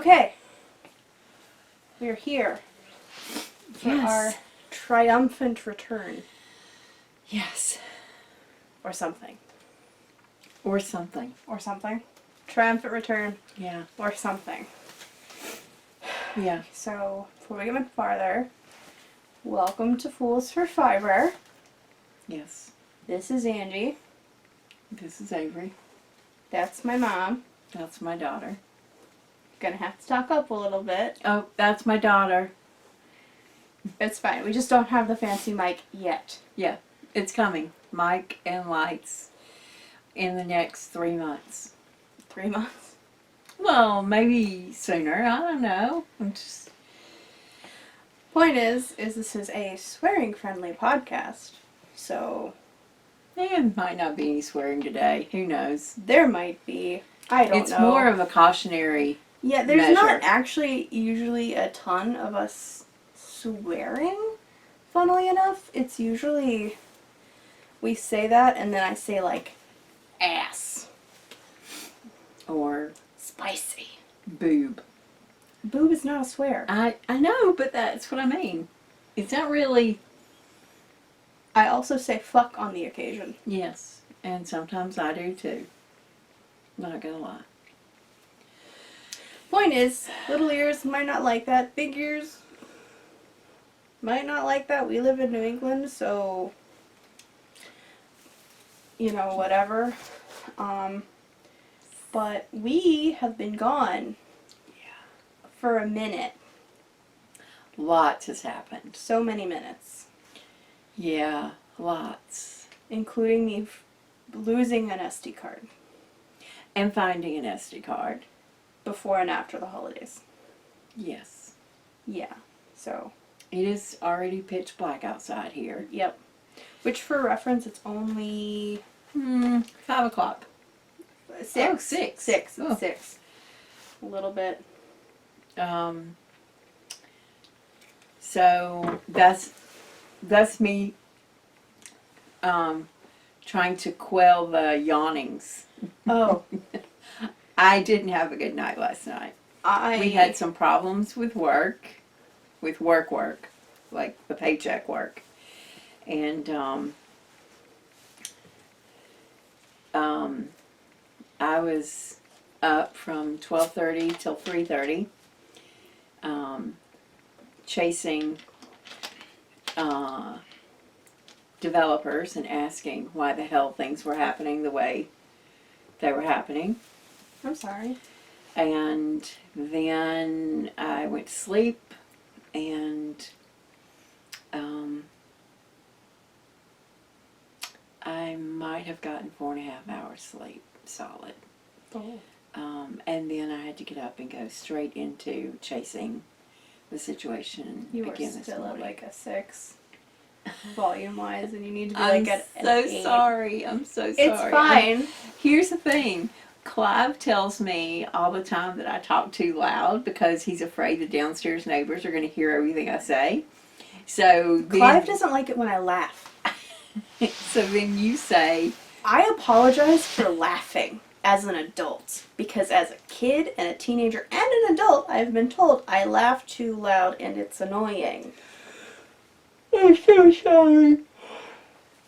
Okay. We're here for Yes. our triumphant return. Yes. Or something. Or something. Or something. Triumphant return. Yeah. Or something. Yeah. So, before we get much farther, welcome to Fools for Fiber. Yes. This is Angie. This is Avery. That's my mom. That's my daughter. Gonna have to talk up a little bit. Oh, that's my daughter. It's fine. We just don't have the fancy mic yet. Yeah. It's coming. Mic and lights in the next 3 months. 3 months. Well, maybe sooner. I don't know. I'm just... Point is this is a swearing-friendly podcast. So, There might not be any swearing today. Who knows? there might be. I don't know. It's more of a cautionary. Yeah, there's measure. not actually usually a ton of us swearing, funnily enough. It's usually, we say that and then I say like, ass. Or Spicy. boob. Boob is not a swear. I know, but that's what I mean. It's not really... I also say fuck on the occasion. Yes. And sometimes I do too. Not gonna lie. Point is, little ears might not like that. Big ears might not like that. We live in New England, so, you know, whatever. But we have been gone for a minute. Lots has happened. So many minutes. Yeah, lots. Including me losing an SD card. And finding an SD card. Before and after the holidays. Yes. Yeah, so. It is already pitch black outside here. Yep. Which, for reference, it's only... 5 o'clock. 6. Oh, 6. 6. Oh. 6. A little bit. So that's me trying to quell the yawnings. Oh. I didn't have a good night last night. We had some problems with work, like the paycheck work. And I was up from 12:30 till 3:30 chasing developers and asking why the hell things were happening the way they were happening. I'm sorry. And then I went to sleep, and I might have gotten 4.5 hours sleep, solid. Oh. And then I had to get up and go straight into chasing the situation You were again this still at morning. like a 6, volume-wise, and you need to be I'm like at an so 8. sorry. I'm so sorry. It's fine. Here's the thing. Clive tells me all the time that I talk too loud because he's afraid the downstairs neighbors are going to hear everything I say. So Clive doesn't like it when I laugh. So then you say, I apologize for laughing as an adult, because as a kid and a teenager and an adult, I've been told I laugh too loud and it's annoying. I'm so sorry.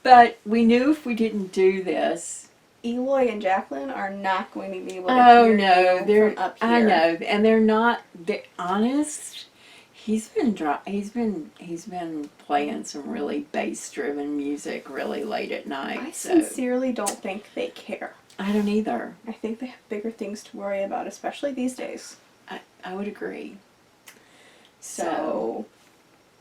But we knew if we didn't do this, Eloy and Jacqueline are not going to be able to oh hear no, you they're from up here. I know, and they're not. They're honest. He's been playing some really bass-driven music really late at night. I so sincerely don't think they care. I don't either. I think they have bigger things to worry about, especially these days. I would agree. So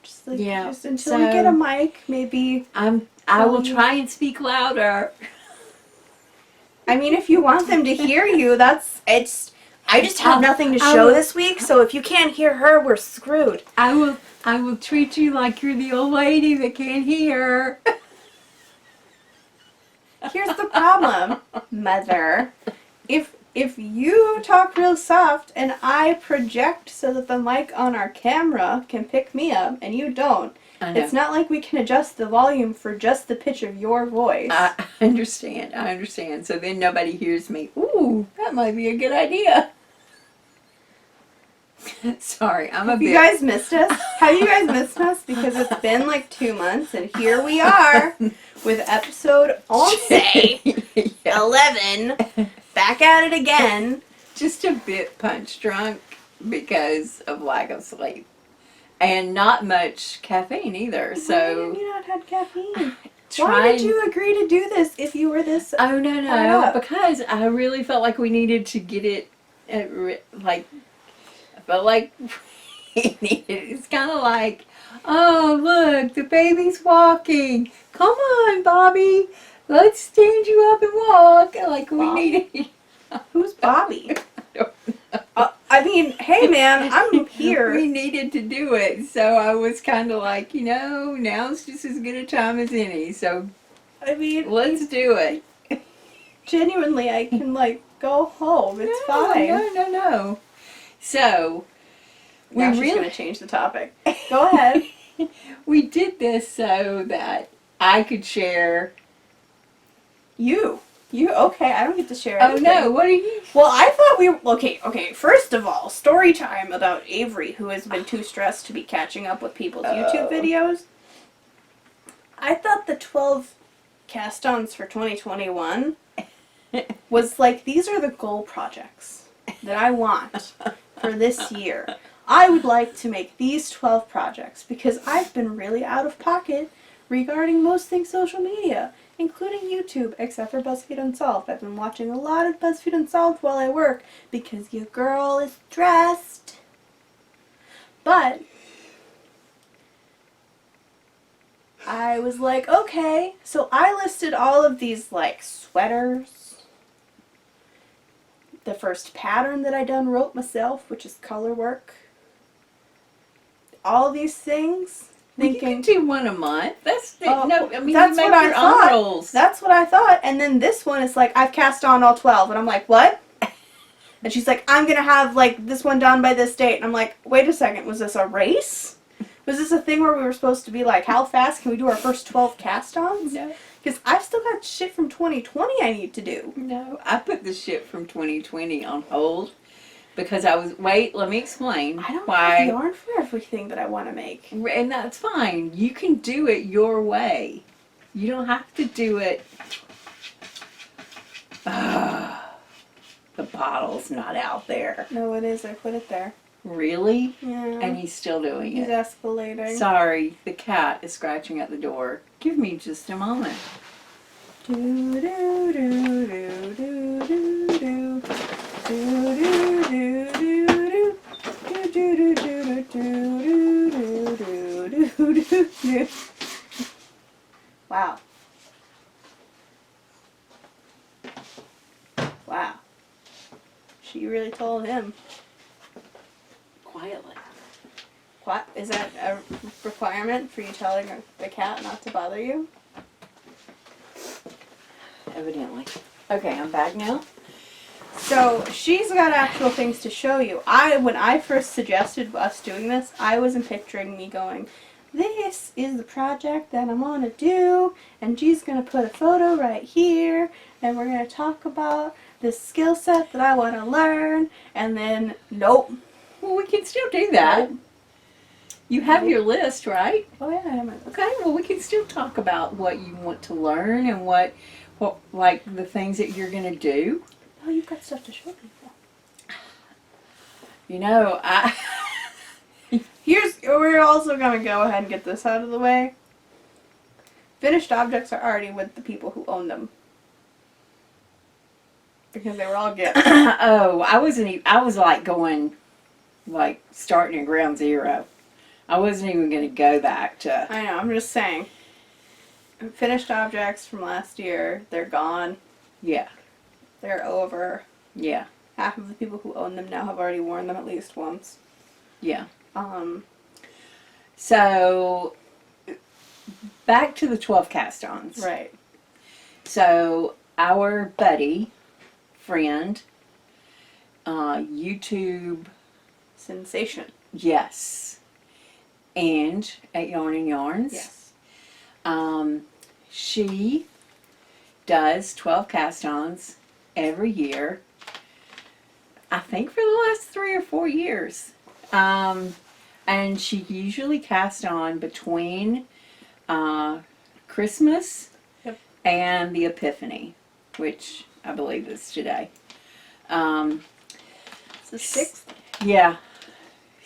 just like yeah, just until we get a mic, maybe. I will try and speak louder. I mean, if you want them to hear you, I just have nothing to show this week, so if you can't hear her, we're screwed. I will treat you like you're the old lady that can't hear. Here's the problem, Mother. If you talk real soft and I project so that the mic on our camera can pick me up and you don't, it's not like we can adjust the volume for just the pitch of your voice. I understand. So then nobody hears me. Ooh, that might be a good idea. Sorry, I'm a Have bit. you guys missed us? Have you guys missed us? Because it's been like 2 months, and here we are with episode 11, back at it again. Just a bit punch drunk because of lack of sleep. And not much caffeine either, Why so. have you not had caffeine? Why Trying. did you agree to do this if you were this? Oh, no, Hurry no. up. Because I really felt like we needed to get it, I felt like we needed it's kind of like, oh, look, the baby's walking. Come on, Bobby. Let's stand you up and walk. Like, we Bobby? need's Who's Bobby? I mean, hey man, I'm here. We needed to do it, so I was kind of like, now's just as good a time as any. So I mean, let's do it. genuinely, I can like go home. It's fine. No. So we Now she's really gonna change the topic. Go ahead. we did this so that I could share. You okay? I don't get to share. Oh Anything. no! What are you? Well, I thought we were okay. First of all, story time about Avery, who has been too stressed to be catching up with people's YouTube videos. I thought the 12 Cast Ons for 2021 was like, these are the goal projects that I want for this year. I would like to make these 12 projects because I've been really out of pocket regarding most things social media, including YouTube, except for BuzzFeed Unsolved. I've been watching a lot of BuzzFeed Unsolved while I work because your girl is stressed. But I was like, okay, so I listed all of these like sweaters. The first pattern that I wrote myself, which is color work. All these things. You can do one a month. That's Oh, no. I mean, that's you make what I your thought. own rules. That's what I thought. And then this one is like, I've cast on all 12. And I'm like, what? And she's like, I'm going to have like this one done by this date. And I'm like, wait a second. Was this a race? Was this a thing where we were supposed to be like, how fast can we do our first 12 cast-ons? No. Because I've still got shit from 2020 I need to do. No, I put the shit from 2020 on hold because I was. Wait, let me explain I don't why. have yarn for everything that I want to make. And that's fine. You can do it your way. You don't have to do it. The bottle's not out there. No, it is. I put it there. Really? Yeah. And he's still doing He's it. escalating. Sorry, the cat is scratching at the door. Give me just a moment. Do do do do do do do. Do do do do do. Do do do do do do do do do. Wow. Wow. She really told him. Quietly. What? Is that a requirement for you telling the cat not to bother you? Evidently. Okay, I'm back now. So she's got actual things to show you. When I first suggested us doing this, I wasn't picturing me going, this is the project that I'm gonna do, and she's gonna put a photo right here, and we're gonna talk about this skill set that I want to learn, and then nope. Well, we can still do that. Nope. You have your list, right? Oh yeah, I am. Okay, well, we can still talk about what you want to learn and what like the things that you're going to do. Oh, you've got stuff to show people. You know, We're also gonna go ahead and get this out of the way. Finished objects are already with the people who own them. Because they were all gifts. oh, I was like going, like starting at ground zero. I wasn't even going to go back to. I know, I'm just saying. Finished objects from last year, they're gone. Yeah. They're over. Yeah. Half of the people who own them now have already worn them at least once. Yeah. So, back to the 12 cast-ons. right. So, our buddy, friend, YouTube, Sensation. yes, and at Yarn and Yarns. Yes. She does 12 cast-ons every year. I think for the last 3 or 4 years. And she usually casts on between Christmas Yep. and the Epiphany, which I believe is today. It's the 6th, Yeah.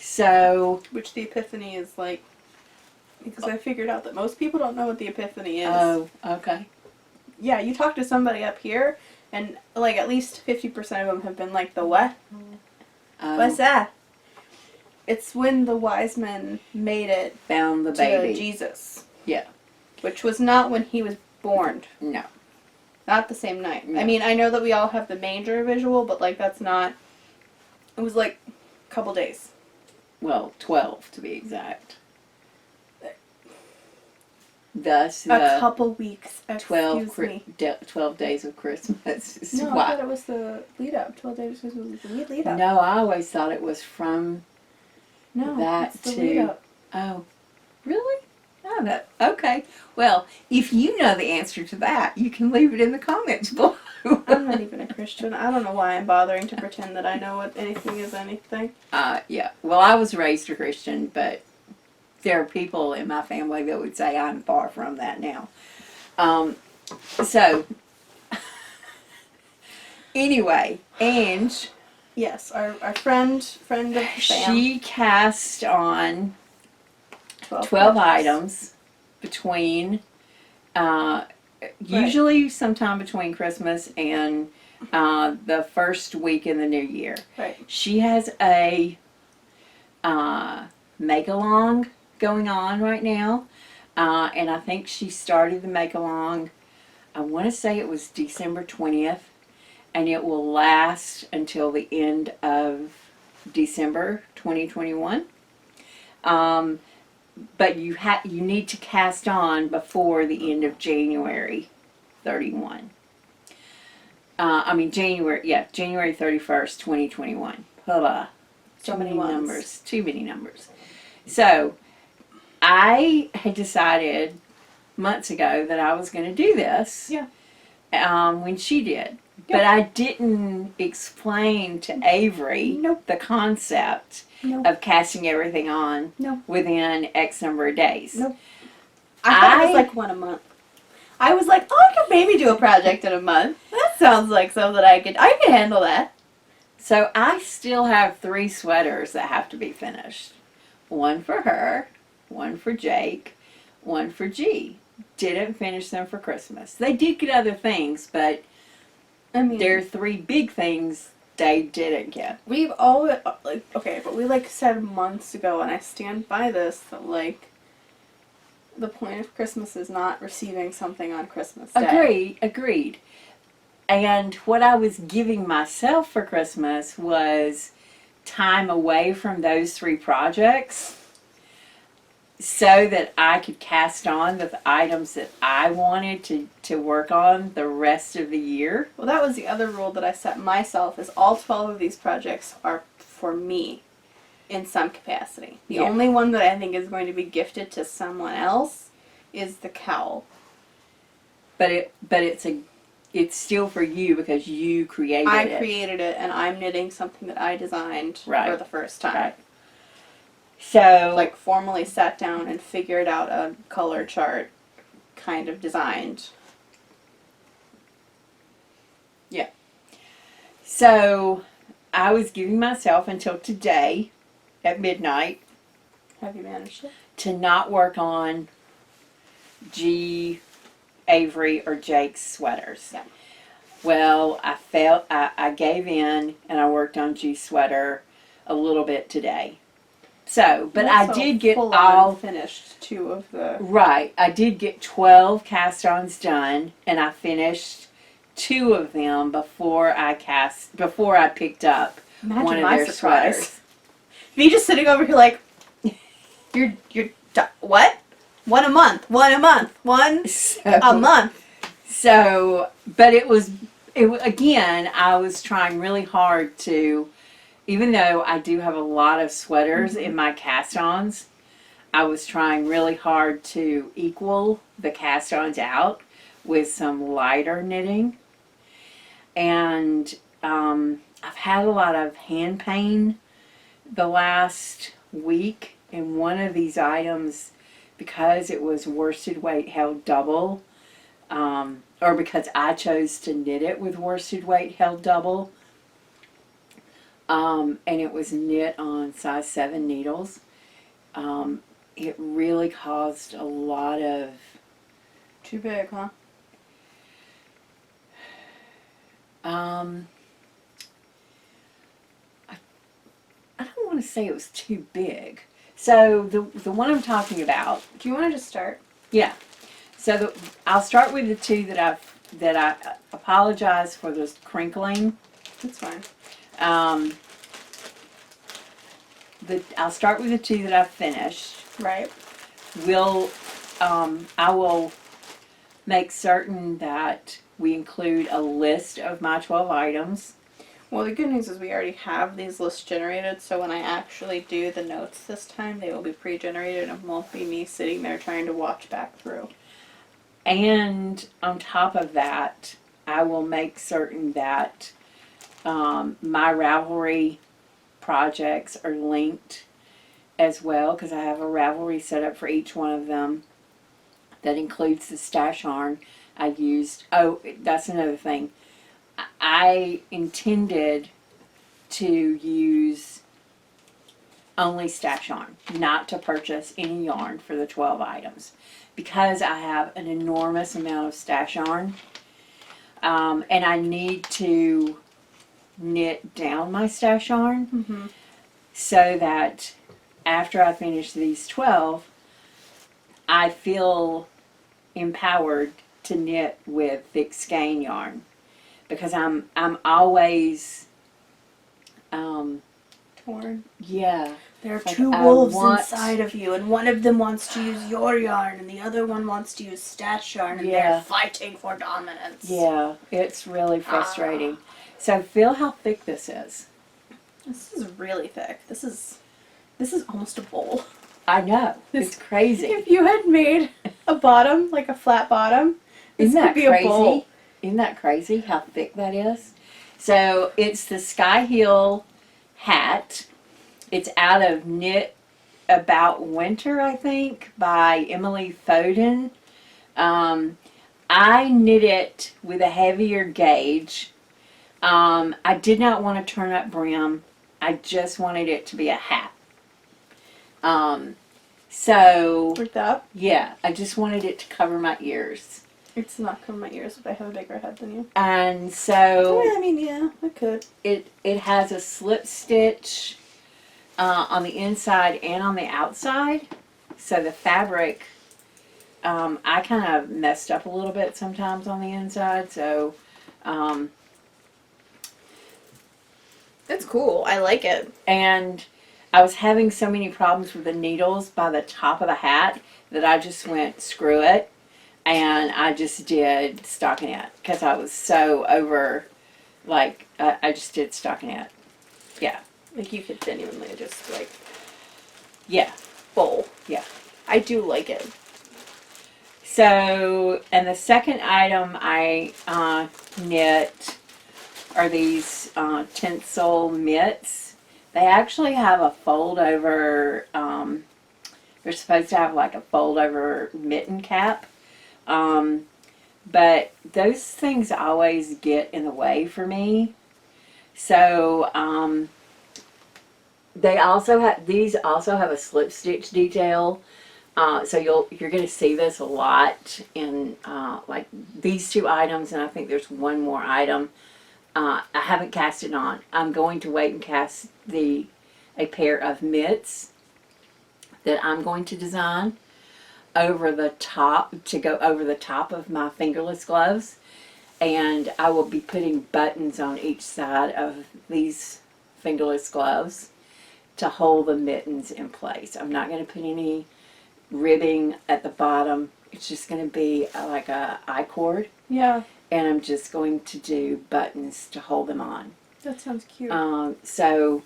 So, which the Epiphany is like, because I figured out that most people don't know what the Epiphany is. oh, okay. Yeah, you talk to somebody up here, and like at least 50% of them have been like, the what? What's that? It's when the wise men made it Found the to baby. Jesus. Yeah. Which was not when he was born. No. Not the same night. No. I mean, I know that we all have the manger visual, but like that's not. It was like a couple days. Well, 12 to be exact. Thus, A the couple weeks. 12, Excuse me. 12 days of Christmas is No, I why. thought it was the lead up. 12 days was the lead up. No, I always thought it was from No, that it's the to- lead up. Oh, really? Oh, that okay. Well, if you know the answer to that, you can leave it in the comments below. I'm not even a Christian. I don't know why I'm bothering to pretend that I know what anything is anything. Yeah. Well, I was raised a Christian, but there are people in my family that would say I'm far from that now. So, anyway, Ange, Yes, our friend of the fam. she cast on 12 patches. items between, usually sometime between Christmas and the first week in the new year. Right. She has a make-along going on right now, and I think she started the make-along, I want to say it was December 20th, and it will last until the end of December 2021. But you need to cast on before the end of January 31. January 31st, 2021. Hola. So Too many many ones. numbers. Too many numbers. So, I had decided months ago that I was going to do this. Yeah. When she did. Yeah. But I didn't explain to Avery Nope. the concept No. of casting everything on No. within X number of days. Nope. I thought it was I- like one a month. I was like, oh, I could maybe do a project in a month. That sounds like something I could handle that. So I still have 3 sweaters that have to be finished. One for her, one for Jake, one for G. Didn't finish them for Christmas. They did get other things, but I mean, there are 3 big things they didn't get. we've always, like, okay, but we like said months ago, and I stand by this, that like, the point of Christmas is not receiving something on Christmas Day. Agreed. And what I was giving myself for Christmas was time away from those 3 projects so that I could cast on the items that I wanted to work on the rest of the year. Well, that was the other rule that I set myself, is all 12 of these projects are for me in some capacity. The Yeah. only one that I think is going to be gifted to someone else is the cowl. But it's still for you because you created I it. created it, and I'm knitting something that I designed Right. for the first time. Right. So Like, formally sat down and figured out a color chart, kind of designed. So I was giving myself until today at midnight Have you managed it? to not work on G, Avery, or Jake's sweaters. Yeah. Well, I gave in and I worked on G's sweater a little bit today. So, but I did get full all finished 2 of the. right. I did get 12 cast-ons done, and I finished 2 of them before I picked up Imagine one of my their surprise. sweaters. Me just sitting over here like, what? One a month, one a month. So, but it was again, I was trying really hard to, even though I do have a lot of sweaters in my cast-ons, I was trying really hard to equal the cast-ons out with some lighter knitting. And I've had a lot of hand pain the last week, and one of these items, because it was worsted weight held double, or because I chose to knit it with worsted weight held double, and it was knit on size 7 needles, it really caused a lot of... Too big, huh? I don't want to say it was too big. So the one I'm talking about. Do you want to just start? Yeah. So I'll start with the two that I apologize for the crinkling. That's fine. I'll start with the two that I've finished. Right. I will make certain that we include a list of my 12 items. Well, the good news is we already have these lists generated, so when I actually do the notes this time, they will be pre-generated and it won't be me sitting there trying to watch back through. And on top of that, I will make certain that my Ravelry projects are linked as well, because I have a Ravelry set up for each one of them that includes the stash yarn I used. Oh, that's another thing. I intended to use only stash yarn, not to purchase any yarn for the 12 items, because I have an enormous amount of stash yarn, and I need to knit down my stash yarn so that after I finish these 12, I feel empowered to knit with thick skein yarn, because I'm always Torn. Yeah. There are Like, two I wolves want- inside of you, and one of them wants to use your yarn, and the other one wants to use stash yarn, and Yeah. they're fighting for dominance. Yeah, it's really frustrating. So feel how thick this is. This is really thick. This is almost a bowl. I know. It's crazy. If you had made a bottom, like a flat bottom, this Isn't could that be a bowl. crazy? Isn't that crazy how thick that is? So it's the Skyhill Hat. It's out of Knit About Winter, I think, by Emily Foden. I knit it with a heavier gauge. I did not want to turn up brim. I just wanted it to be a hat. So, Like that. yeah, I just wanted it to cover my ears. It's not covering my ears, but I have a bigger head than you. And so Oh, I mean, yeah, I could. it has a slip stitch on the inside and on the outside. So the fabric, I kind of messed up a little bit sometimes on the inside. So It's cool. I like it. and I was having so many problems with the needles by the top of the hat that I just went, screw it. And I just did stockinette because I was so over, like, I just did stockinette. Yeah. Like, you could genuinely just, like, Yeah. bowl. Yeah. I do like it. So, and the second item I knit are these Tinsel Mitts. They actually have a fold over, they're supposed to have like a fold over mitten cap. But those things always get in the way for me. So, these also have a slip stitch detail. So you're going to see this a lot in like these two items, and I think there's one more item. I haven't cast it on. I'm going to wait and cast a pair of mitts that I'm going to design over the top, to go over the top of my fingerless gloves, and I will be putting buttons on each side of these fingerless gloves to hold the mittens in place. I'm not going to put any ribbing at the bottom. It's just going to be like a I-cord, Yeah, and I'm just going to do buttons to hold them on. that sounds cute. So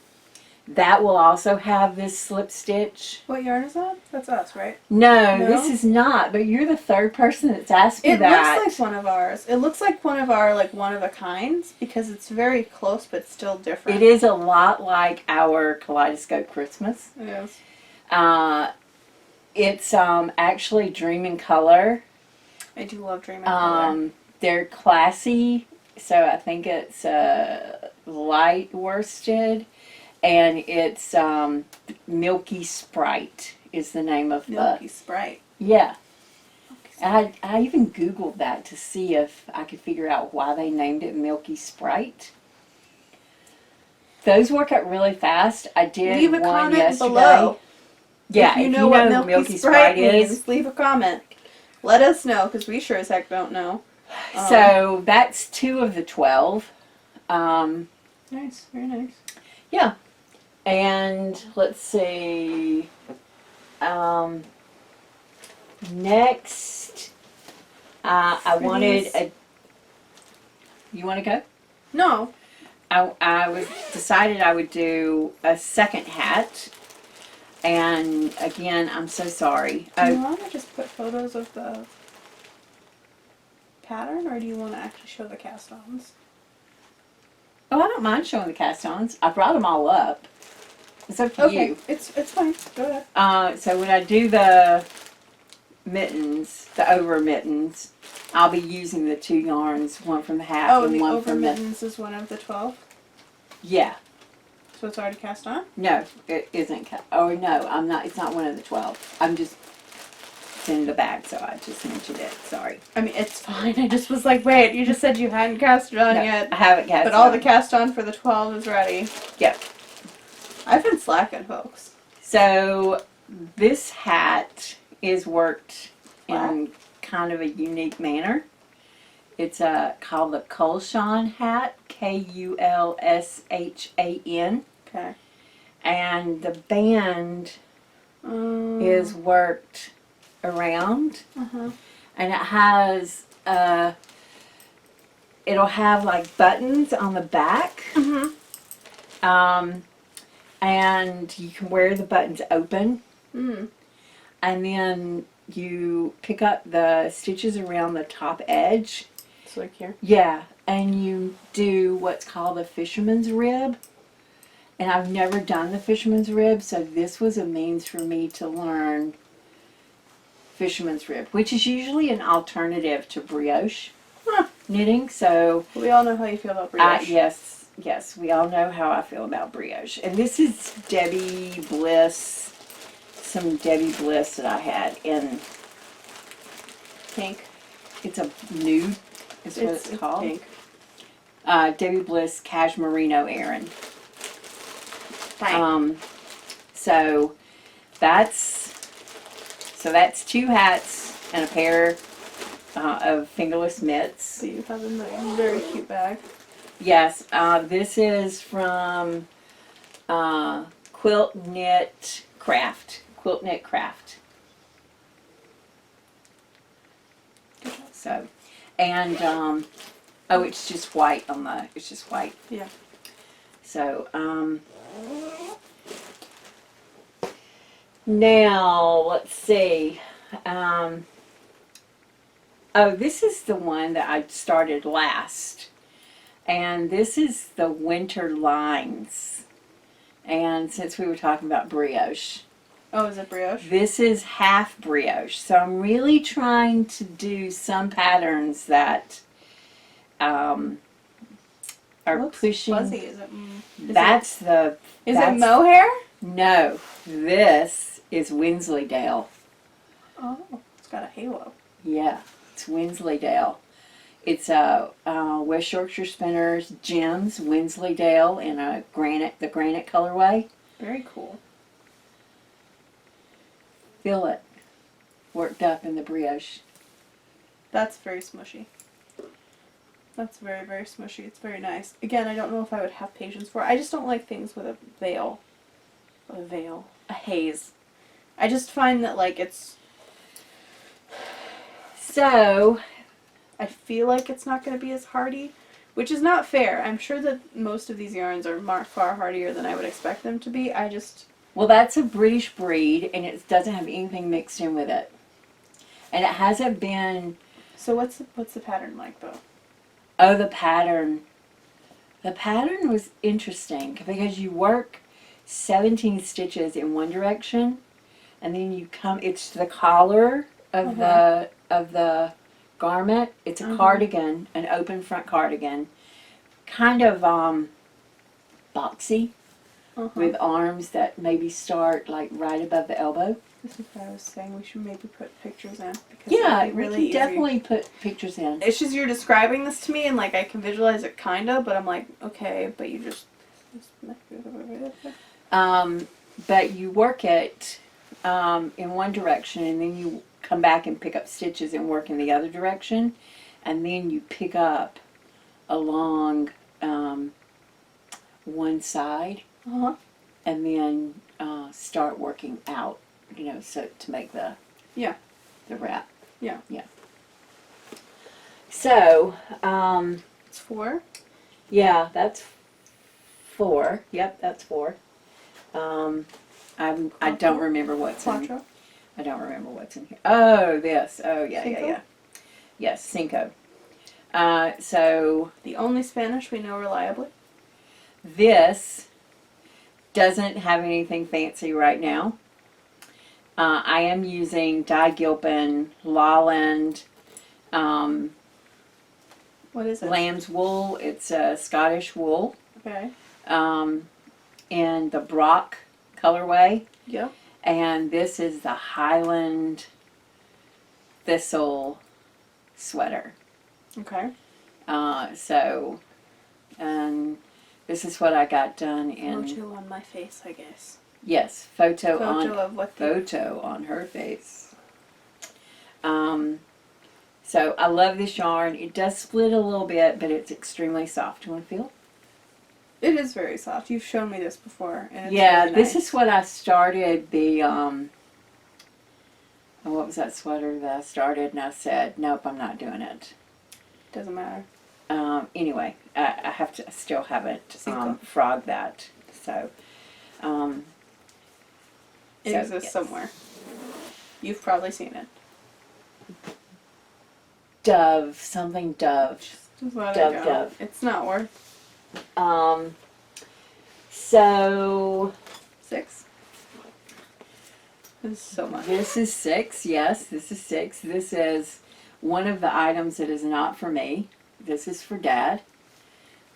That will also have this slip stitch. What yarn is that? That's us, right? No, No? this is not, but you're the third person that's asked me It that. looks like one of ours. It looks like one of our, like, one of a kinds because it's very close but still different. It is a lot like our Kaleidoscope Christmas. It is. It's actually Dream in Color. I do love Dream in Color. They're classy, so I think it's light worsted, and it's Milky Sprite is the name of Milky Sprite. Yeah. Milky Sprite. I even Googled that to see if I could figure out why they named it Milky Sprite. Those work out really fast. I did Leave a one comment yesterday. below. Yeah, if you know what Milky Sprite is. means, leave a comment. Let us know, because we sure as heck don't know. So that's 2 of the 12. Nice, very nice. Yeah. And let's see. Next, I wanted a. You want to go? No. I was decided I would do a second hat. And again, I'm so sorry. Do you want to just put photos of the pattern, or do you want to actually show the cast-ons? Oh, I don't mind showing the cast-ons. I brought them all up. It's up to Okay, you. it's fine. Go ahead. So when I do the mittens, the over mittens, I'll be using the 2 yarns, one from the hat Oh, and the one over from the... mittens is one of the 12? Yeah. So it's already cast on? No, it isn't. Oh, no, I'm not. It's not one of the 12. I'm just... It's in the bag, so I just mentioned it. Sorry. I mean, it's fine. I just was like, wait, you just said you hadn't cast it on No, yet. I haven't cast But it all on. the cast on for the 12 is ready. Yep. I've been slacking, folks. So this hat is worked in kind of a unique manner. It's called the Kulshan Hat, Kulshan. Okay. And the band is worked around, and it has it'll have like buttons on the back. And you can wear the buttons open, and then you pick up the stitches around the top edge. It's like here. Yeah, and you do what's called a fisherman's rib. And I've never done the fisherman's rib, so this was a means for me to learn fisherman's rib, which is usually an alternative to brioche knitting. So We all know how you feel about brioche. yes, we all know how I feel about brioche. And this is Debbie Bliss, some Debbie Bliss that I had in Pink. It's a nude, is what it's called. Pink. Debbie Bliss Cashmerino Aran. Fine. So that's 2 hats and a pair of fingerless mitts. So you have in the very cute bag. Yes, this is from Quilt Knit Craft. So, and oh, it's just white on the. It's just white. Yeah. So, now, let's see. Oh, this is the one that I started last. And this is the Winter Lines. And since we were talking about brioche. Oh, is it brioche? This is half brioche. So I'm really trying to do some patterns that are Looks pushing. fuzzy. Is Is it mohair? No, this is Wensleydale. Oh, it's got a halo. Yeah, it's Wensleydale. It's West Yorkshire Spinners Gems Wensleydale in the granite colorway. Very cool. Feel it worked up in the brioche. That's very smushy. That's very, very smushy. It's very nice. Again, I don't know if I would have patience for it. I just don't like things with a veil. A haze. I just find that, like, it's... So, I feel like it's not going to be as hardy, Which is not fair. I'm sure that most of these yarns are far hardier than I would expect them to be. Well, that's a British breed, and it doesn't have anything mixed in with it. And it hasn't been... So what's the pattern like, though? Oh, the pattern. The pattern was interesting because you work 17 stitches in one direction, and then you come... It's the collar of the garment. It's a cardigan, an open front cardigan. Kind of boxy. With arms that maybe start like right above the elbow. This is what I was saying. We should maybe put pictures in. Because Yeah, really we can definitely put pictures in. It's just you're describing this to me and like I can visualize it kind of, but I'm like, okay, but you just... But you work it in one direction, and then you come back and pick up stitches and work in the other direction, and then you pick up along one side. And then start working out, you know, so to make the wrap. Yeah. So, It's 4? yeah, that's 4. Yep, that's 4. I don't remember what's in. Quattro? I don't remember what's in here. Oh, this. Oh, yeah, Cinco? yeah. Yes, Cinco. So The only Spanish we know reliably. this doesn't have anything fancy right now. I am using dyed Gilpin, Lowland, What is it? lamb's wool. It's a Scottish wool, Okay. in the Brock colorway. Yep. And this is the Highland Thistle sweater. Okay. And this is what I got done in... Photo on my face, I guess. Yes, photo of what photo on her face. So I love this yarn. It does split a little bit, but it's extremely soft. You want to feel? It is very soft. You've shown me this before. And it's Yeah, really this nice. is what I started the, what was that sweater that I started and I said, nope, I'm not doing it. Doesn't matter. Anyway, I still haven't frogged that. So, It exists somewhere. You've probably seen it. Dove, something Dove. Just let Dove, it go. Dove. It's not worth So 6. This is so much. this is 6. Yes, this is 6. This is one of the items that is not for me. This is for Dad.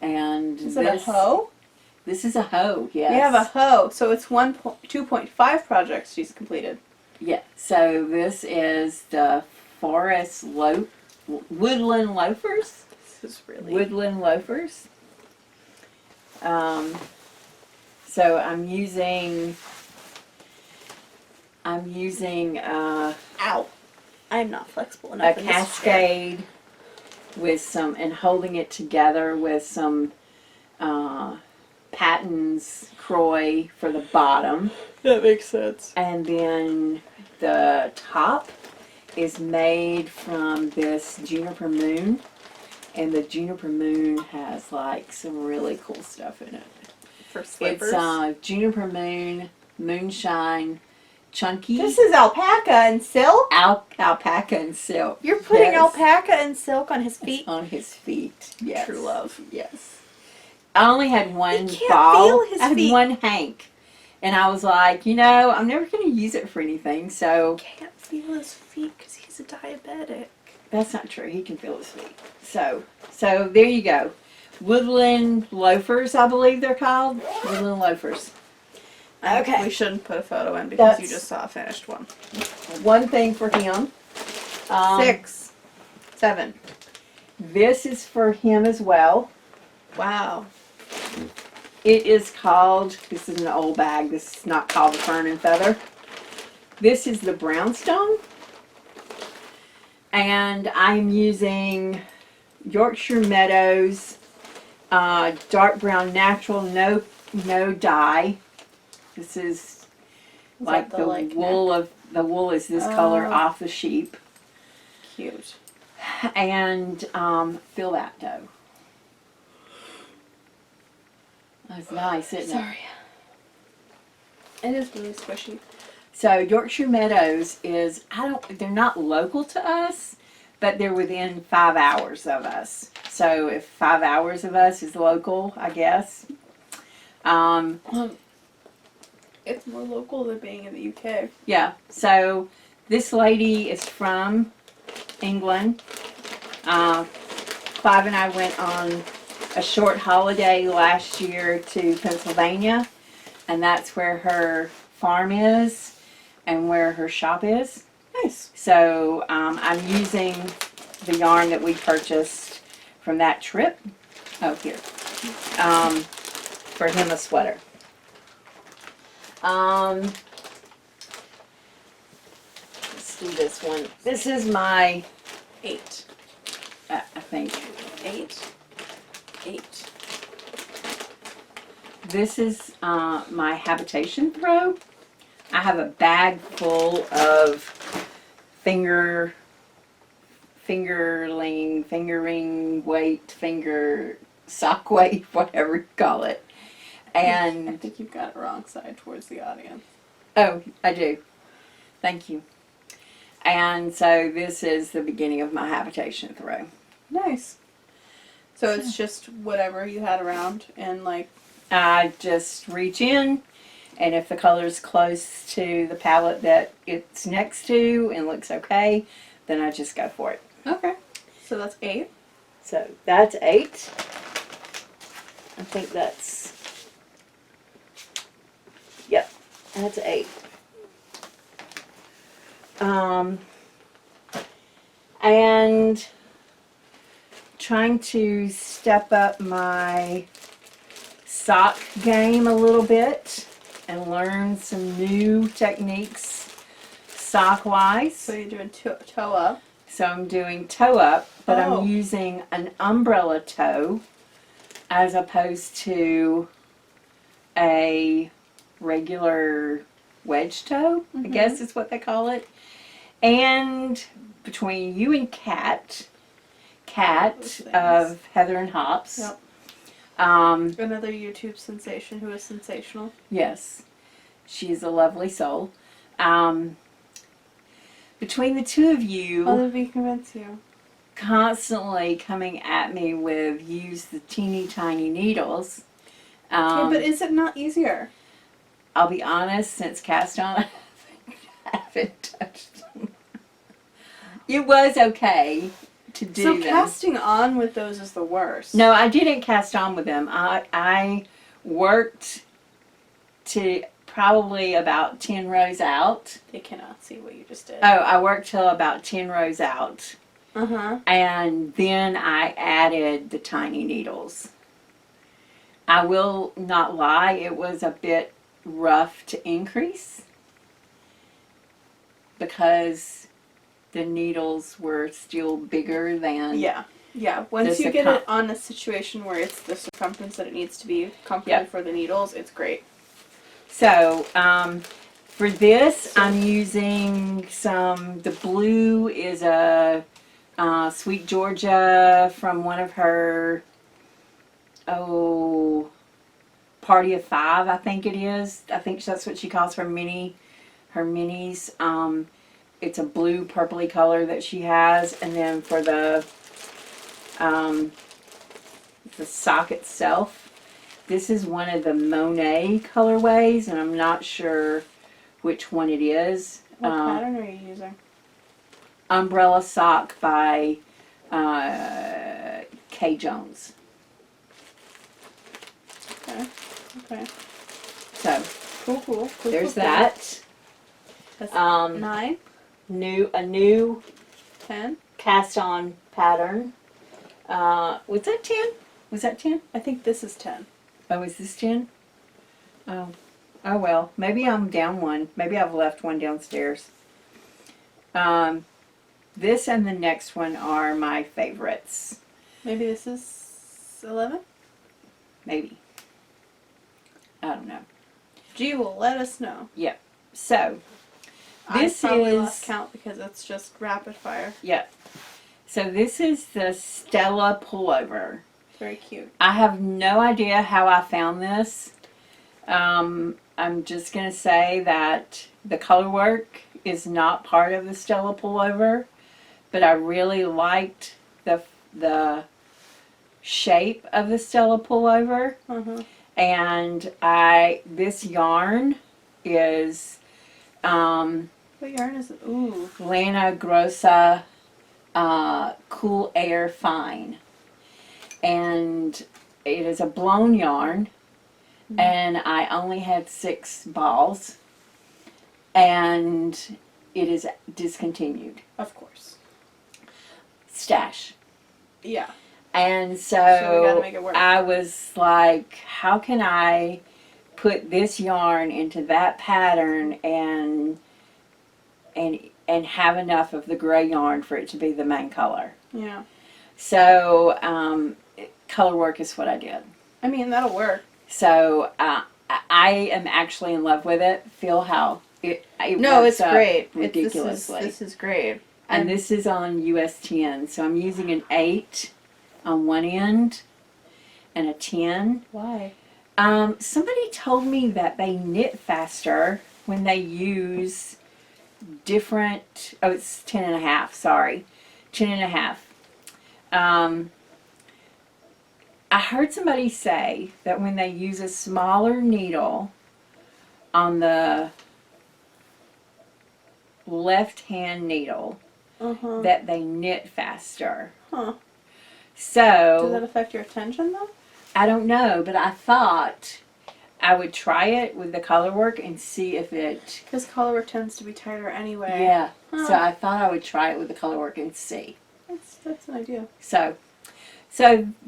And Is it a hoe? This is a hoe. Yes. We have a hoe, so it's 2.5 projects she's completed. Yeah. So this is the Woodland Loafers. This is really... Woodland Loafers. So I'm using Ow. I'm not flexible a enough in this chair. cascade with some, and holding it together with some Patton's Croy for the bottom. That makes sense. And then the top is made from this Juniper Moon. And the Juniper Moon has like some really cool stuff in it. For slippers. It's Juniper Moon, Moonshine, Chunky. This is alpaca and silk? Alpaca and silk. You're putting Yes. alpaca and silk on his feet? It's on his feet. Yes. True love. Yes. I only had one can't ball. feel his I had feet. one hank. And I was like, you know, I'm never going to use it for anything, so... Can't feel his feet because he's a diabetic. That's not true. He can feel his feet. So there you go. Woodland Loafers, I believe they're called. Woodland Loafers. Okay. We shouldn't put a photo in because you That's- just saw a finished one. One thing for him. 6. 7. This is for him as well. Wow. It is called, this is an old bag, this is not called the Fern and Feather. This is the Brownstone. And I'm using Yorkshire Meadows, dark brown natural, no dye. This is like the wool the wool is this color off the sheep. Cute. And feel that dough. That's nice, isn't it? Sorry. It is really squishy. So Yorkshire Meadows is, they're not local to us, but they're within 5 hours of us. So if 5 hours of us is local, I guess. It's more local than being in the UK. Yeah, so this lady is from England. Clive and I went on a short holiday last year to Pennsylvania, and that's where her farm is and where her shop is. Nice. So I'm using the yarn that we purchased from that trip. Oh, here. For him a sweater. Let's do this one. This is my 8. I think. 8. This is my Habitation Throw. I have a bag full of fingering, sock weight, whatever you call it. And I think you've got it wrong side towards the audience. oh, I do. Thank you. And so this is the beginning of my Habitation Throw. Nice. So it's just whatever you had around and like... I just reach in, and if the color's close to the palette that it's next to and looks okay, then I just go for it. Okay. So that's 8. So that's 8. I think that's, yep, that's 8. And trying to step up my sock game a little bit and learn some new techniques sock wise. So you're doing toe up. So I'm doing toe up, but Oh. I'm using an umbrella toe as opposed to a regular wedge toe, I guess is what they call it. And between you and Cat of Heather and Hops. Yep. Another YouTube sensation who is sensational. Yes, she's a lovely soul. Between the two of you, How did we convince you? constantly coming at me with use the teeny tiny needles. Okay, but is it not easier? I'll be honest, since Cast On, I haven't touched them. It was okay to do So them. casting on with those is the worst. No, I didn't cast on with them. I worked to probably about 10 rows out. They cannot see what you just did. Oh, I worked till about 10 rows out. Uh-huh. And then I added the tiny needles. I will not lie, it was a bit rough to increase because the needles were still bigger than Yeah. Yeah. Once The you get circum- it on a situation where it's the circumference that it needs to be comfortable Yep. for the needles, it's great. So, for this, I'm using the blue is a Sweet Georgia from one of her, Party of 5, I think it is. I think that's what she calls her minis. It's a blue purpley color that she has. And then for the sock itself, this is one of the Monet colorways, and I'm not sure which one it is. What pattern are you using? Umbrella Sock by K. Jones. Okay. So Cool. there's that. That's 9. a new 10. cast on pattern. Was that 10? Was that 10? I think this is 10. Oh, is this 10? Oh well. Maybe I'm down one. Maybe I've left one downstairs. This and the next one are my favorites. Maybe this is 11? Maybe. I don't know. G will let us know. So, this I probably is... lost count because it's just rapid fire. Yeah. So this is the Stella Pullover. Very cute. I have no idea how I found this. I'm just going to say that the color work is not part of the Stella pullover, but I really liked the shape of the Stella pullover. And this yarn is what yarn is it? Ooh. Lana Grossa Cool Air Fine. And it is a blown yarn. And I only had 6 balls. And it is discontinued. Of course. Stash. Yeah. And we gotta make it so work. I was like, how can I put this yarn into that pattern and have enough of the gray yarn for it to be the main color? Yeah. So color work is what I did. I mean, that'll work. So I am actually in love with it. Feel how it No, works it's great. ridiculously. This is great. And this is on US 10. So I'm using an 8 on one end and a 10. Why? Somebody told me that they knit faster when they use different, oh, it's 10 and a half, sorry. 10 and a half. I heard somebody say that when they use a smaller needle on the left-hand needle, that they knit faster. Huh. So, Does that affect your attention though? I don't know, but I thought I would try it with the color work and see if it... Because color work tends to be tighter anyway. Yeah. Huh. So I thought I would try it with the color work and see. That's an idea. So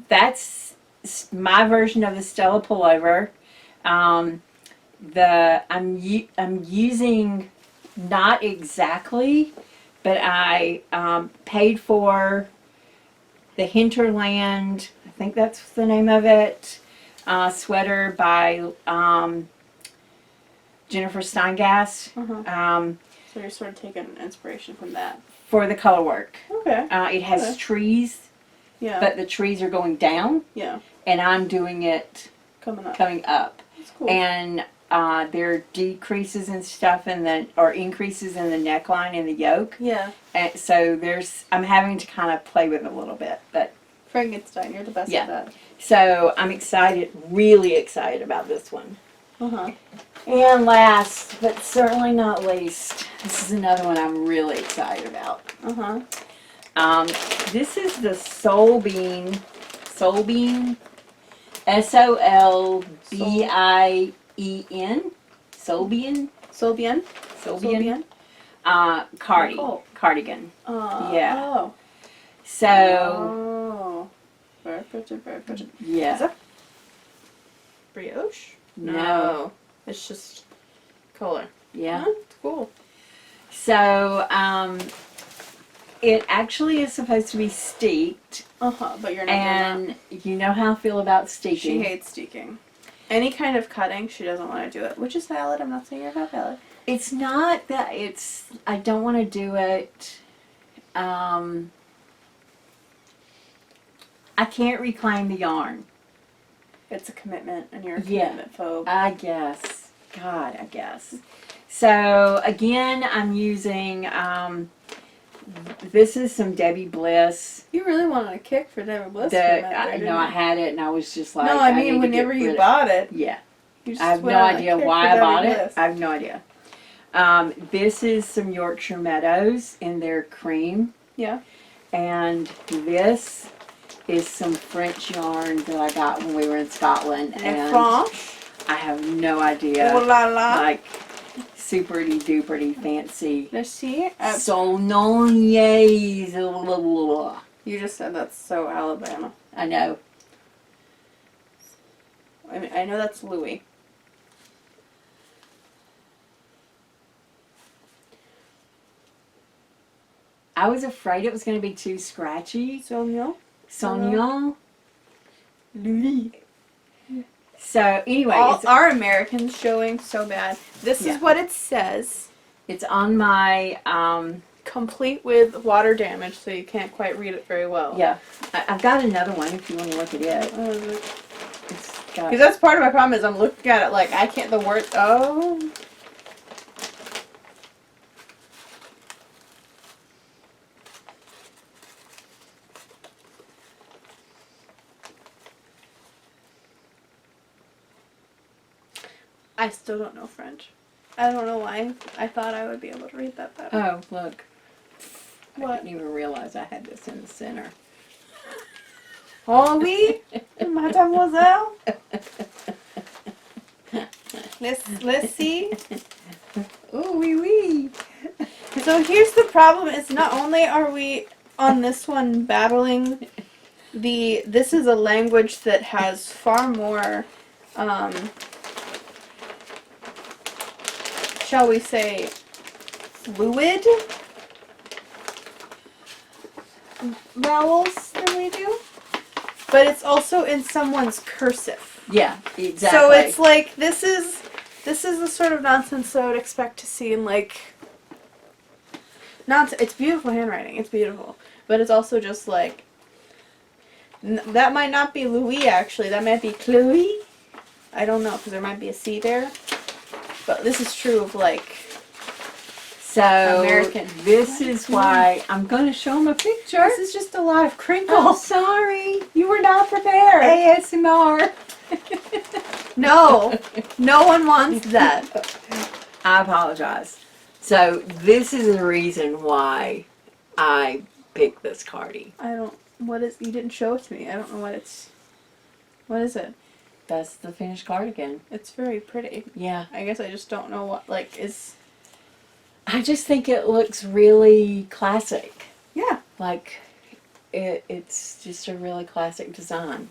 that's my version of the Stella pullover. I'm using not exactly, but I paid for the Hinterland, I think that's the name of it, sweater by Jennifer Steingast. So you're sort of taking inspiration from that. For the color work. Okay. It has Okay. trees, Yeah. but the trees are going down, Yeah. and I'm doing it Coming up. coming up. That's cool. And there are decreases and stuff or increases in the neckline and the yoke. Yeah. And so I'm having to kind of play with it a little bit, but Frankenstein, you're the best Yeah. at that. so I'm excited, really excited about this one. And last, but certainly not least, this is another one I'm really excited about. This is the Solbein, Solbein, Solbein, Solbein. cardigan. Yeah. Oh. So, Oh. Very pretty, very pretty. yeah. Is that brioche? No. It's just color. Yeah. Huh? It's cool. So, it actually is supposed to be steeked, But you're not doing and you know how I feel about that. steeking. She hates steeking. Any kind of cutting, she doesn't want to do it, which is valid. I'm not saying you're not valid. It's not that I don't want to do it. I can't reclaim the yarn. It's a commitment, and you're a Yeah. commitment phobe. I guess. God, I guess. So, again, I'm using, this is some Debbie Bliss. You really wanted a kick for Deborah Bliss. I had it, and I was just like, No, I need mean to whenever get you rid bought it. Yeah. You just I have went no on a idea kick why for I Debbie bought it. Bliss. I have no idea. This is some Yorkshire Meadows in their cream. Yeah. And this is some French yarn that I got when we were in Scotland. And France. I have no idea. Oh la la. Like, superty duperty fancy. Let's see. Solnoniers. You just said that's so Alabama. I know. I mean, I know that's Louis. I was afraid it was going to be too scratchy. Sauvignon. Sauvignon. Louis. So anyway, All our Americans showing so bad. This Yeah. is what it says. it's on my complete with water damage, so you can't quite read it very well. Yeah. I've got another one if you want to look at it. Because that's part of my problem is I'm looking at it like I can't, the word, oh. I still don't know French. I don't know why. I thought I would be able to read that better. Oh, look. I What? didn't even realize I had this in the center. Oh, oui, mademoiselle. Let's see. Oh, wee wee. So here's the problem: is not only are we on this one battling this is a language that has far more, shall we say, fluid vowels than we do, but it's also in someone's cursive. Yeah, exactly. So it's like this is the sort of nonsense I would expect to see in like. It's beautiful handwriting. It's beautiful, but it's also just like. That might not be Louis actually. That might be Chloe. I don't know because there might be a C there. But this is true of like. So American. This is why I'm going to show them a picture. This is just a lot of crinkles. Oh, sorry. You were not prepared. ASMR. No, no one wants that. I apologize. So this is the reason why I picked this cardie. I don't. What is? You didn't show it to me. I don't know what it's. What is it? That's the finished cardigan. It's very pretty. Yeah. I guess I just don't know what like is. I just think it looks really classic. Yeah. Like it's just a really classic design.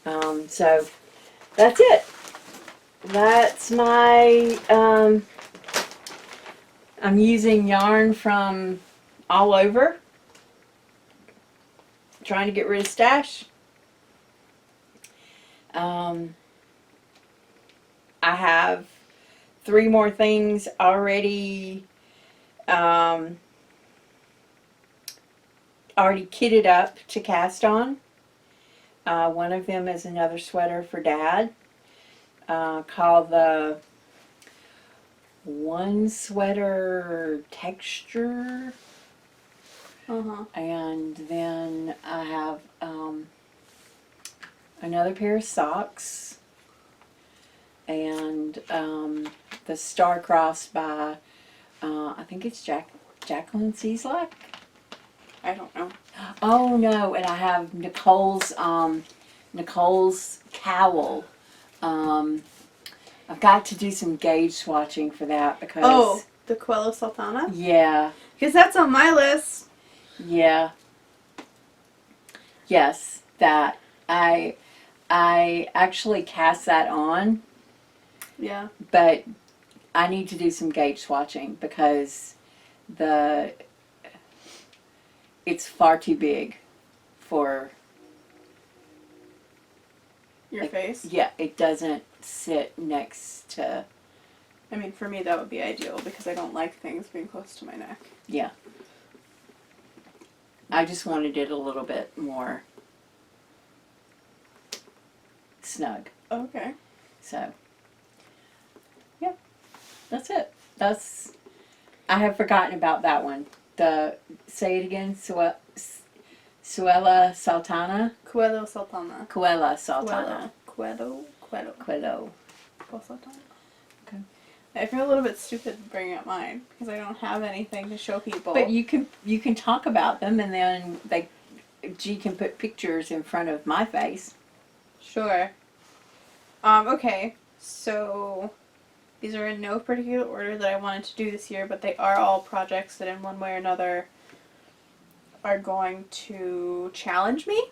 So that's it. That's my. I'm using yarn from all over. Trying to get rid of stash. I have 3 more things already kitted up to cast on. One of them is another sweater for Dad called the One Sweater Texture. And then I have another pair of socks and the Star-Crossed by I think it's Jacqueline Cieslak. I don't know. Oh no, and I have Nicole's Cowl. I've got to do some gauge swatching for that because the Cuello Saltena? Yeah. Because that's on my list. Yeah. Yes, that. I actually cast that on. Yeah. But I need to do some gauge swatching because it's far too big for your face. Yeah, it doesn't sit next to. I mean, for me that would be ideal because I don't like things being close to my neck. Yeah. I just wanted it a little bit more snug. Okay. So, yeah, that's it. I have forgotten about that one. Say it again, Cuello Saltena? Cuello Saltena. Cuello Saltena. Cuello Saltena. Okay. I feel a little bit stupid bringing up mine because I don't have anything to show people. But you can talk about them and then G can put pictures in front of my face. Sure. Okay, so these are in no particular order that I wanted to do this year, but they are all projects that in one way or another are going to challenge me.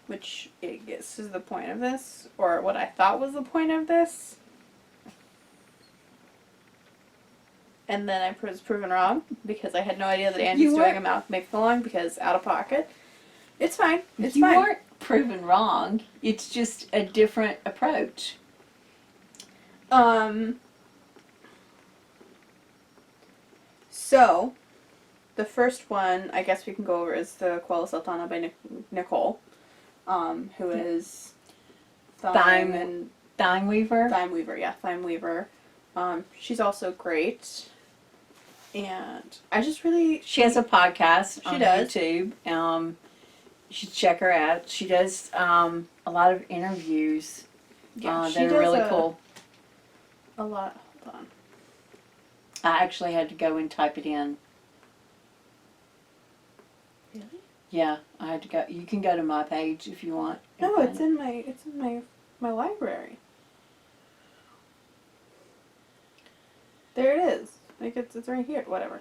Which I guess is the point of this, or what I thought was the point of this. And then I was proven wrong because I had no idea that Andy's doing a mouth make-along because out of pocket. It's fine. It's fine. You weren't proven wrong. It's just a different approach. So, the first one, I guess we can go over, is the Cuello Saltena by Nicole, who is Thime Weaver. Thime Weaver, yeah, Thime Weaver. She's also great. And I just really... She has a podcast on does. YouTube. You should check her out. She does a lot of interviews. Yeah, she that are does really cool. A lot. Hold on. I actually had to go and type it in. Really? Yeah, I had to go. You can go to my page if you want. No, it's in my library. There it is. Like it's right here. Whatever.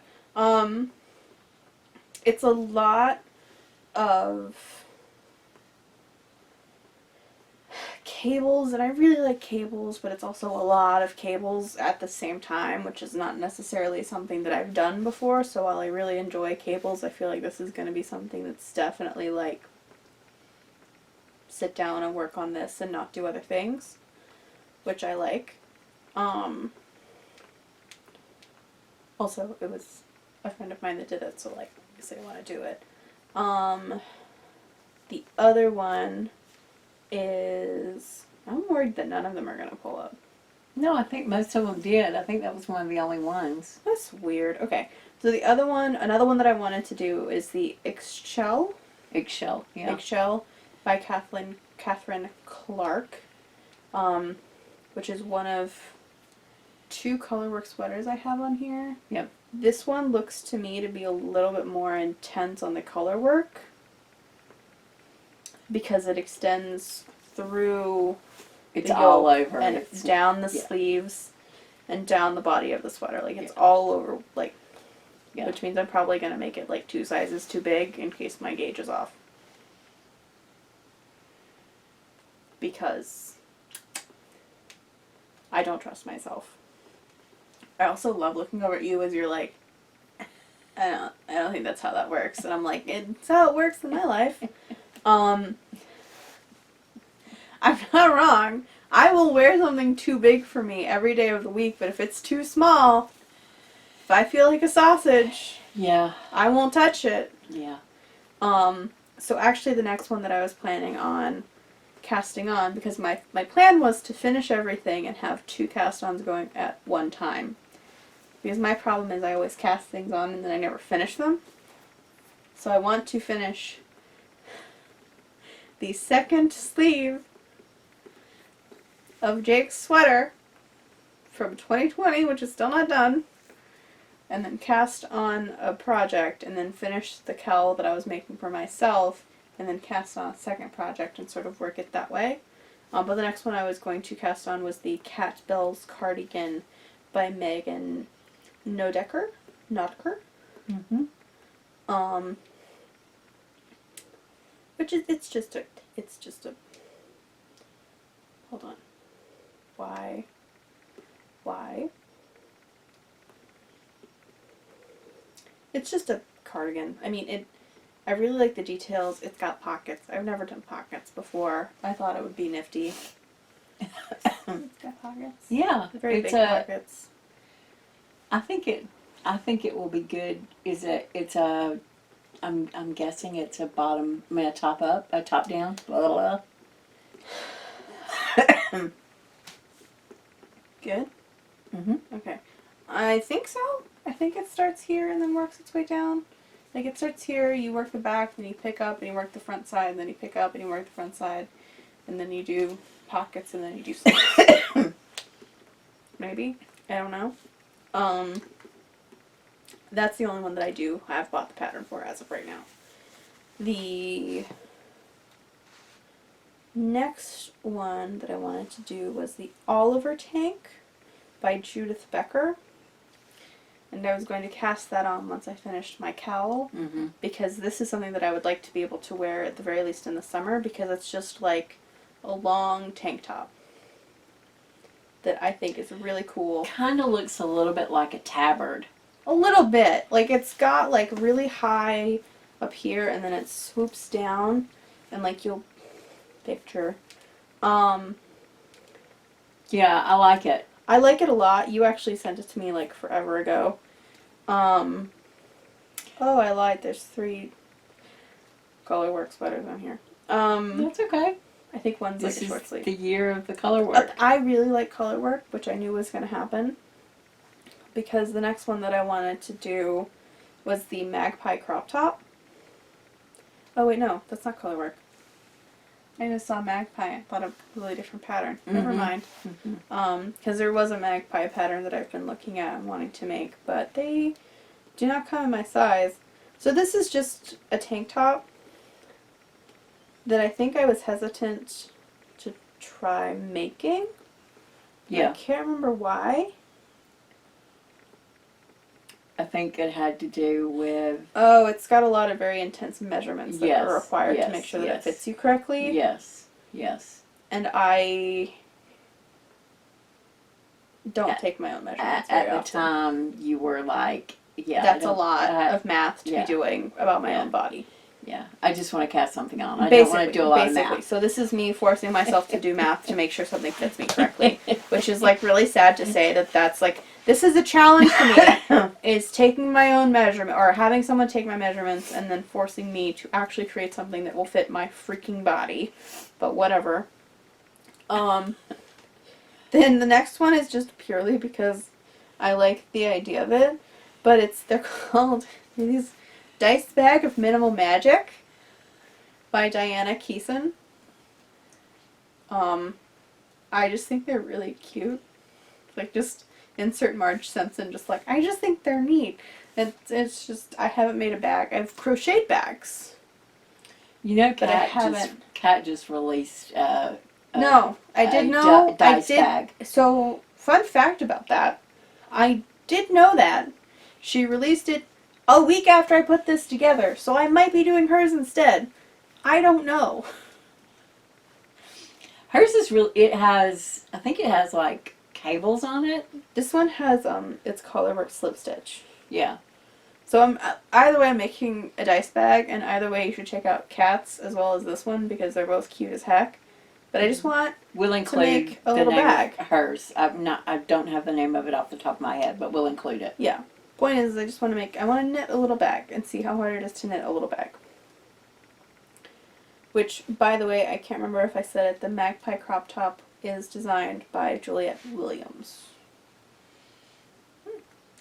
It's a lot of cables, and I really like cables, but it's also a lot of cables at the same time, which is not necessarily something that I've done before. So while I really enjoy cables, I feel like this is going to be something that's definitely like sit down and work on this and not do other things, which I like. Also, it was a friend of mine that did it, so like, I guess I want to do it. The other one is, I'm worried that none of them are going to pull up. No, I think most of them did. I think that was one of the only ones. That's weird. Okay, so the other one, another one that I wanted to do is the Ixchel. Ixchel, yeah. Ixchel by Catherine Clark, which is one of 2 colorwork sweaters I have on here. Yep. This one looks to me to be a little bit more intense on the color work because it extends through It's the all yoke over. and it's down the sleeves and down the body of the sweater. Like it's all over, like, which means I'm probably going to make it like 2 sizes too big in case my gauge is off. Because I don't trust myself. I also love looking over at you as you're like, I don't think that's how that works. And I'm like, it's how it works in my life. I'm not wrong. I will wear something too big for me every day of the week, but if it's too small, if I feel like a sausage, yeah, I won't touch it. Yeah. So actually the next one that I was planning on casting on, because my plan was to finish everything and have 2 cast-ons going at one time. Because my problem is I always cast things on and then I never finish them. So I want to finish the second sleeve of Jake's sweater from 2020, which is still not done, and then cast on a project and then finish the cowl that I was making for myself and then cast on a second project and sort of work it that way. But the next one I was going to cast on was the CatBells Cardigan by Megan Notker. Mm-hmm. Which is, it's just a, hold on. Why? It's just a cardigan. I mean, I really like the details. It's got pockets. I've never done pockets before. I thought it would be nifty. It's got pockets. Yeah, Very big pockets. I think it will be good. I'm guessing it's a bottom, I mean a top up, a top down. Blah, blah, blah. Good? Mm-hmm. Okay. I think so. I think it starts here and then works its way down. Like it starts here, you work the back, then you pick up and you work the front side, and then you pick up and you work the front side, and then you do pockets and then you do sleeves. Maybe? I don't know. That's the only one that I do have bought the pattern for as of right now. The next one that I wanted to do was the Oliver Tank by Judith Becker. And I was going to cast that on once I finished my cowl, Mm-hmm. because this is something that I would like to be able to wear at the very least in the summer, because it's just like a long tank top that I think is really cool. Kind of looks a little bit like a tabard. A little bit. Like it's got like really high up here and then it swoops down and like you'll picture. Yeah, I like it. I like it a lot. You actually sent it to me like forever ago. Oh, I lied. There's 3 colorwork sweaters on here. That's okay. I think one's This like a is short sleeve. the year of the color work. I really like color work, which I knew was going to happen, because the next one that I wanted to do was the MagPie Crop top. Oh wait, no, that's not color work. I just saw MagPie. I thought of a really different pattern. Never mind. Because there was a MagPie pattern that I've been looking at and wanting to make, but they do not come in my size. So this is just a tank top that I think I was hesitant to try making. Yeah. I can't remember why. I think it had to do with... Oh, it's got a lot of very intense measurements that Yes, are required yes, to make sure that yes. it fits you correctly. Yes, yes. And I don't take my own measurements very At the often. time, you were like, yeah. That's a lot of math to yeah. be doing about my Yeah. own body. Yeah, I just want to cast something on. I Basically, don't want to do a lot of math. So this is me forcing myself to do math to make sure something fits me correctly, which is like really sad to say that that's like, this is a challenge for me, is taking my own measurement, or having someone take my measurements and then forcing me to actually create something that will fit my freaking body. But whatever. Then the next one is just purely because I like the idea of it, but they're called these Dice Bag of Minimal Magic by Diana Keeson. I just think they're really cute. Like, just insert Marge Simpson, just like, I just think they're neat. It's just, I haven't made a bag. I've crocheted bags. You know, But I haven't. Kat just released No, I did know. dice bag. So, fun fact about that. I did know that. She released it a week after I put this together, so I might be doing hers instead. I don't know. Hers is really, I think it has like cables on it. This one has, it's colorwork slip stitch. Yeah. So either way I'm making a dice bag, and either way you should check out Kat's as well as this one, because they're both cute as heck. But I just want We'll include make a the little name bag. of hers. I don't have the name of it off the top of my head, but we'll include it. Yeah. Point is, I just want to I want to knit a little bag and see how hard it is to knit a little bag. Which, by the way, I can't remember if I said it, the MagPie Crop Top is designed by Juliette Williams.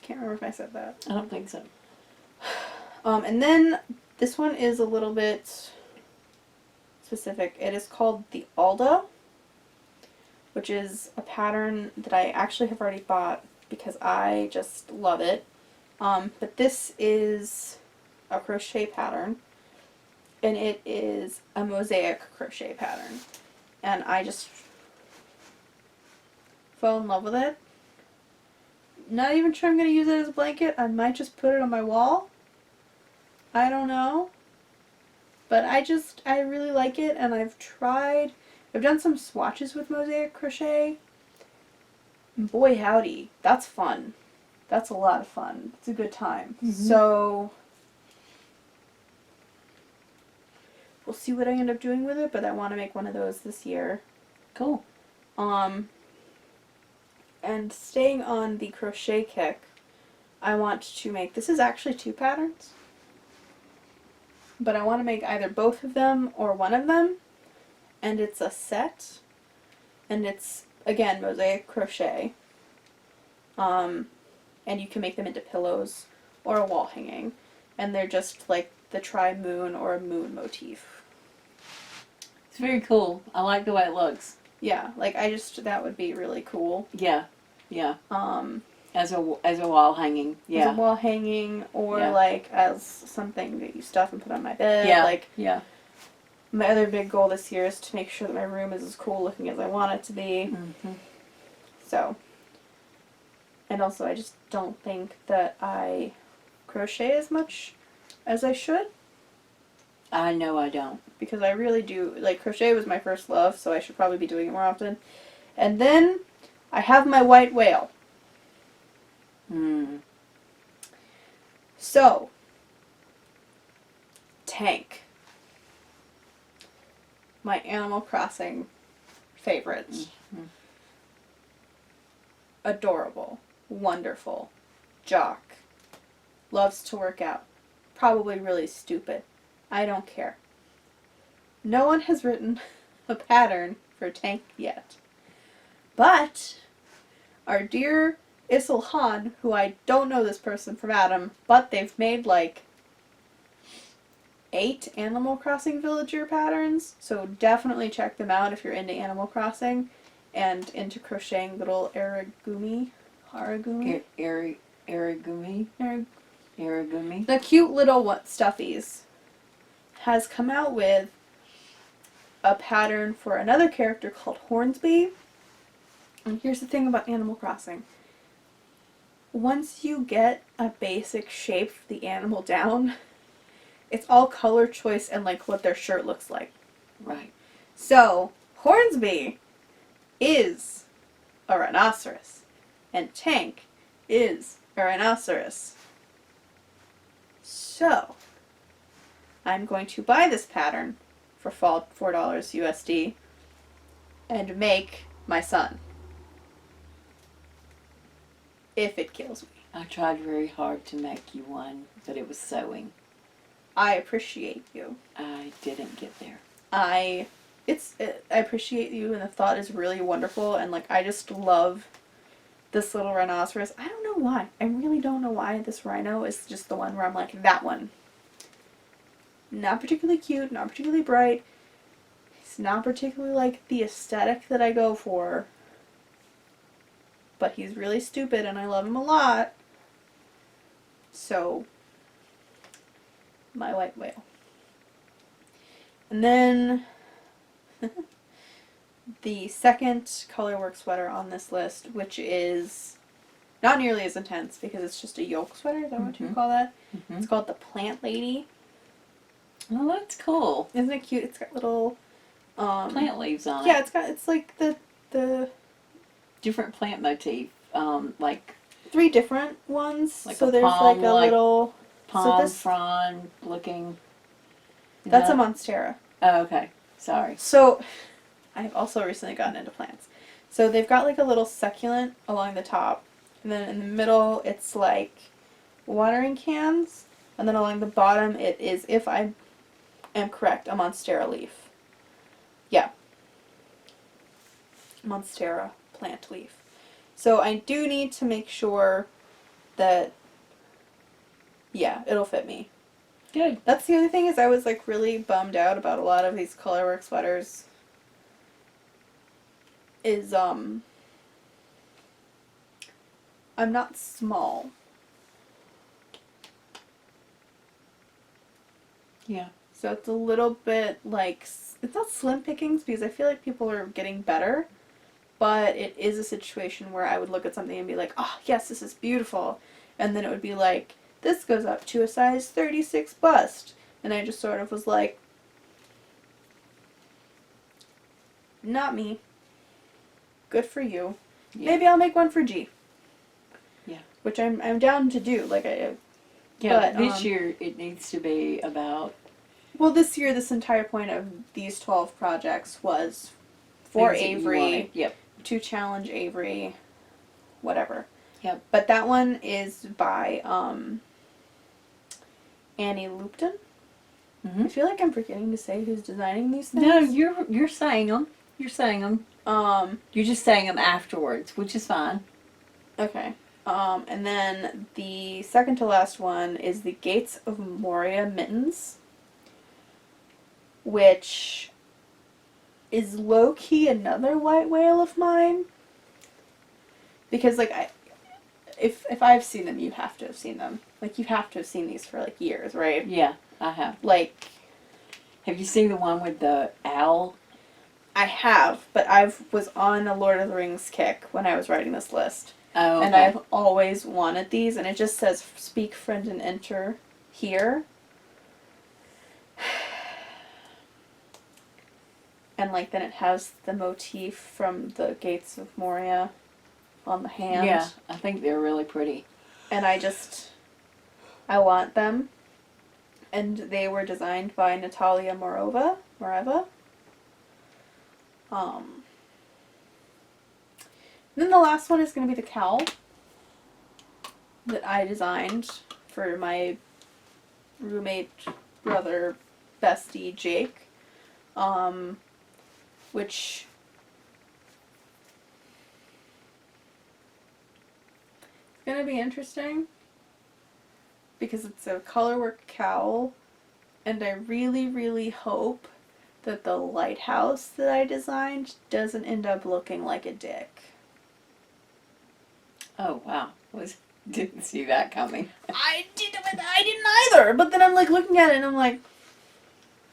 Can't remember if I said that. I don't think so. And then this one is a little bit specific. It is called the ALDA, which is a pattern that I actually have already bought because I just love it. But this is a crochet pattern, and it is a mosaic crochet pattern. And I just fell in love with it. Not even sure I'm going to use it as a blanket. I might just put it on my wall. I don't know. But I really like it, and I've done some swatches with mosaic crochet. Boy howdy, that's fun. That's a lot of fun. It's a good time. Mm-hmm. So we'll see what I end up doing with it, but I want to make one of those this year. Cool. And staying on the crochet kick, I want to make, this is actually 2 patterns, but I want to make either both of them or one of them, and it's a set, and it's, again, mosaic crochet, and you can make them into pillows or a wall hanging, and they're just like the tri-moon or a moon motif. It's very cool. I like the way it looks. Yeah, like that would be really cool. Yeah, yeah. As a wall hanging. Yeah. As a wall hanging, or Yeah. like as something that you stuff and put on my bed. Yeah. Like, yeah. my other big goal this year is to make sure that my room is as cool looking as I want it to be. Mm-hmm. So, and also I just don't think that I crochet as much as I should, I know I don't. because I really do, like, crochet was my first love, so I should probably be doing it more often. And then I have my white whale. Hmm. So, Tank. My Animal Crossing favorite. Mm-hmm. Adorable. Wonderful. Jock. loves to work out. Probably really stupid. I don't care. No one has written a pattern for Tank yet. But our dear Ixchel Han, who I don't know this person from Adam, but they've made like 8 Animal Crossing villager patterns, so definitely check them out if you're into Animal Crossing and into crocheting little aragumi. Aragumi. The cute little stuffies has come out with a pattern for another character called Hornsby. And here's the thing about Animal Crossing. Once you get a basic shape for the animal down, it's all color choice and like what their shirt looks like. Right. So, Hornsby is a rhinoceros, and Tank is a rhinoceros. So, I'm going to buy this pattern for $4 USD and make my son. If it kills me. I tried very hard to make you one, but it was sewing. I appreciate you. I didn't get there. I appreciate you, and the thought is really wonderful, and like I just love this little rhinoceros. I don't know why. I really don't know why this rhino is just the one where I'm like, that one. Not particularly cute, not particularly bright. It's not particularly like the aesthetic that I go for. But he's really stupid and I love him a lot. So, my white whale. And then the second colorwork sweater on this list, which is not nearly as intense because it's just a yoke sweater. Is that what you call that? Mm-hmm. It's called the Plant Lady. Oh, that's cool. Isn't it cute? It's got little Plant leaves on it. Yeah, it's like the different plant motif. Like 3 different ones. Like so a there's palm, like a like little palm frond looking. That's No? a monstera. Oh, okay. Sorry. So I've also recently gotten into plants. So they've got like a little succulent along the top, and then in the middle it's like watering cans, and then along the bottom it is, if I am correct, a monstera leaf. Yeah. Monstera plant leaf. So I do need to make sure that, yeah, it'll fit me. Good. That's the other thing, is I was like really bummed out about a lot of these colorwork sweaters. I'm not small. Yeah. So it's a little bit like, it's not slim pickings because I feel like people are getting better, but it is a situation where I would look at something and be like, oh yes, this is beautiful. And then it would be like, this goes up to a size 36 bust. And I just sort of was like, not me. Good for you. Yeah. Maybe I'll make one for G. Yeah. Which I'm down to do. Like Yeah, but, this year it needs to be about... Well, this year, this entire point of these 12 projects was for things that you Avery, wanted. Yep. to challenge Avery, whatever. Yep. But that one is by Annie Lupton. Mm-hmm. I feel like I'm forgetting to say who's designing these things. No, you're saying them. You're saying them. You're just saying them afterwards, which is fine. Okay. And then the second to last one is the Gates of Moria mittens, which is low-key another white whale of mine. Because, like, if I've seen them, you have to have seen them. Like, you have to have seen these for, like, years, right? Yeah, I have. Like... Have you seen the one with the owl? I have, but I was on a Lord of the Rings kick when I was writing this list. Oh, okay. And I've always wanted these, and it just says, speak, friend, and enter here. And, like, then it has the motif from the Gates of Moria on the hand. Yeah, I think they're really pretty. And I want them. And they were designed by Natalia Moreva. Then the last one is going to be the cowl that I designed for my roommate, brother, bestie, Jake, which is going to be interesting because it's a colorwork cowl, and I really, really hope that the lighthouse that I designed doesn't end up looking like a dick. Oh, wow. Didn't see that coming. I didn't either, but then I'm like looking at it and I'm like,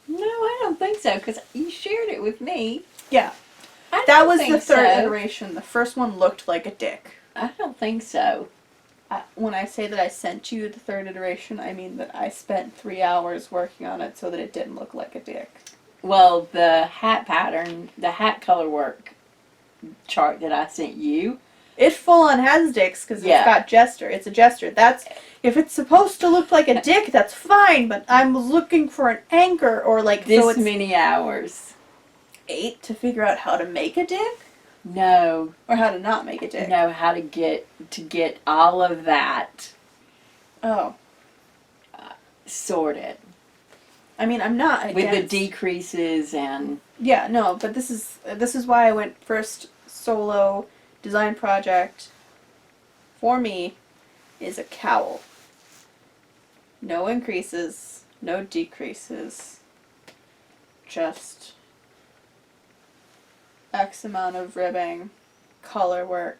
No, I don't think so, because you shared it with me. yeah. I That don't was think the third so. iteration. The first one looked like a dick. I don't think so. When I say that I sent you the third iteration, I mean that I spent 3 hours working on it so that it didn't look like a dick. Well, the hat pattern, the hat color work chart that I sent you. It full on has dicks because Yeah. it's got gesture. It's a gesture. That's, if it's supposed to look like a dick, that's fine. But I'm looking for an anchor or like This so it's many hours. 8 to figure out how to make a dick No, or how to not make a dick. know how to get all of that Oh, sorted I mean I'm not with the against. decreases and Yeah, no, but this is why I went first solo design project for me is a cowl. No increases, no decreases. Just X amount of ribbing, color work,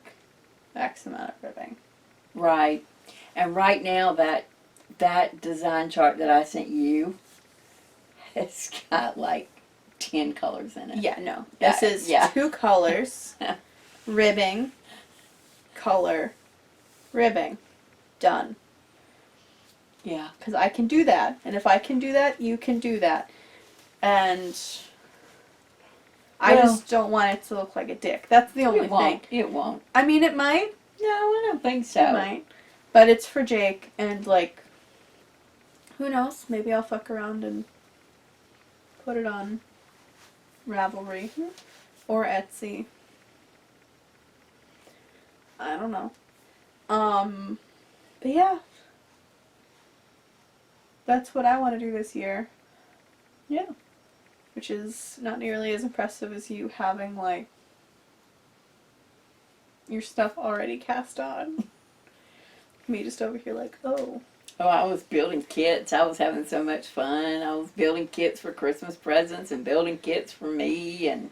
X amount of ribbing. right. And right now that design chart that I sent you has got like 10 colors in it. Yeah, no. Yeah, This is yeah. 2 colors, ribbing, color, ribbing. Done. Yeah. Because I can do that. And if I can do that, you can do that. And I Well, just don't want it to look like a dick. That's the only It won't. thing. It won't. I mean, it might. No, I don't think so. It might. But it's for Jake. And, like, who knows? Maybe I'll fuck around and put it on Ravelry or Etsy. I don't know. But yeah. That's what I want to do this year. Yeah. Which is not nearly as impressive as you having, like, your stuff already cast on. Me just over here like, oh. Oh, I was building kits. I was having so much fun. I was building kits for Christmas presents and building kits for me and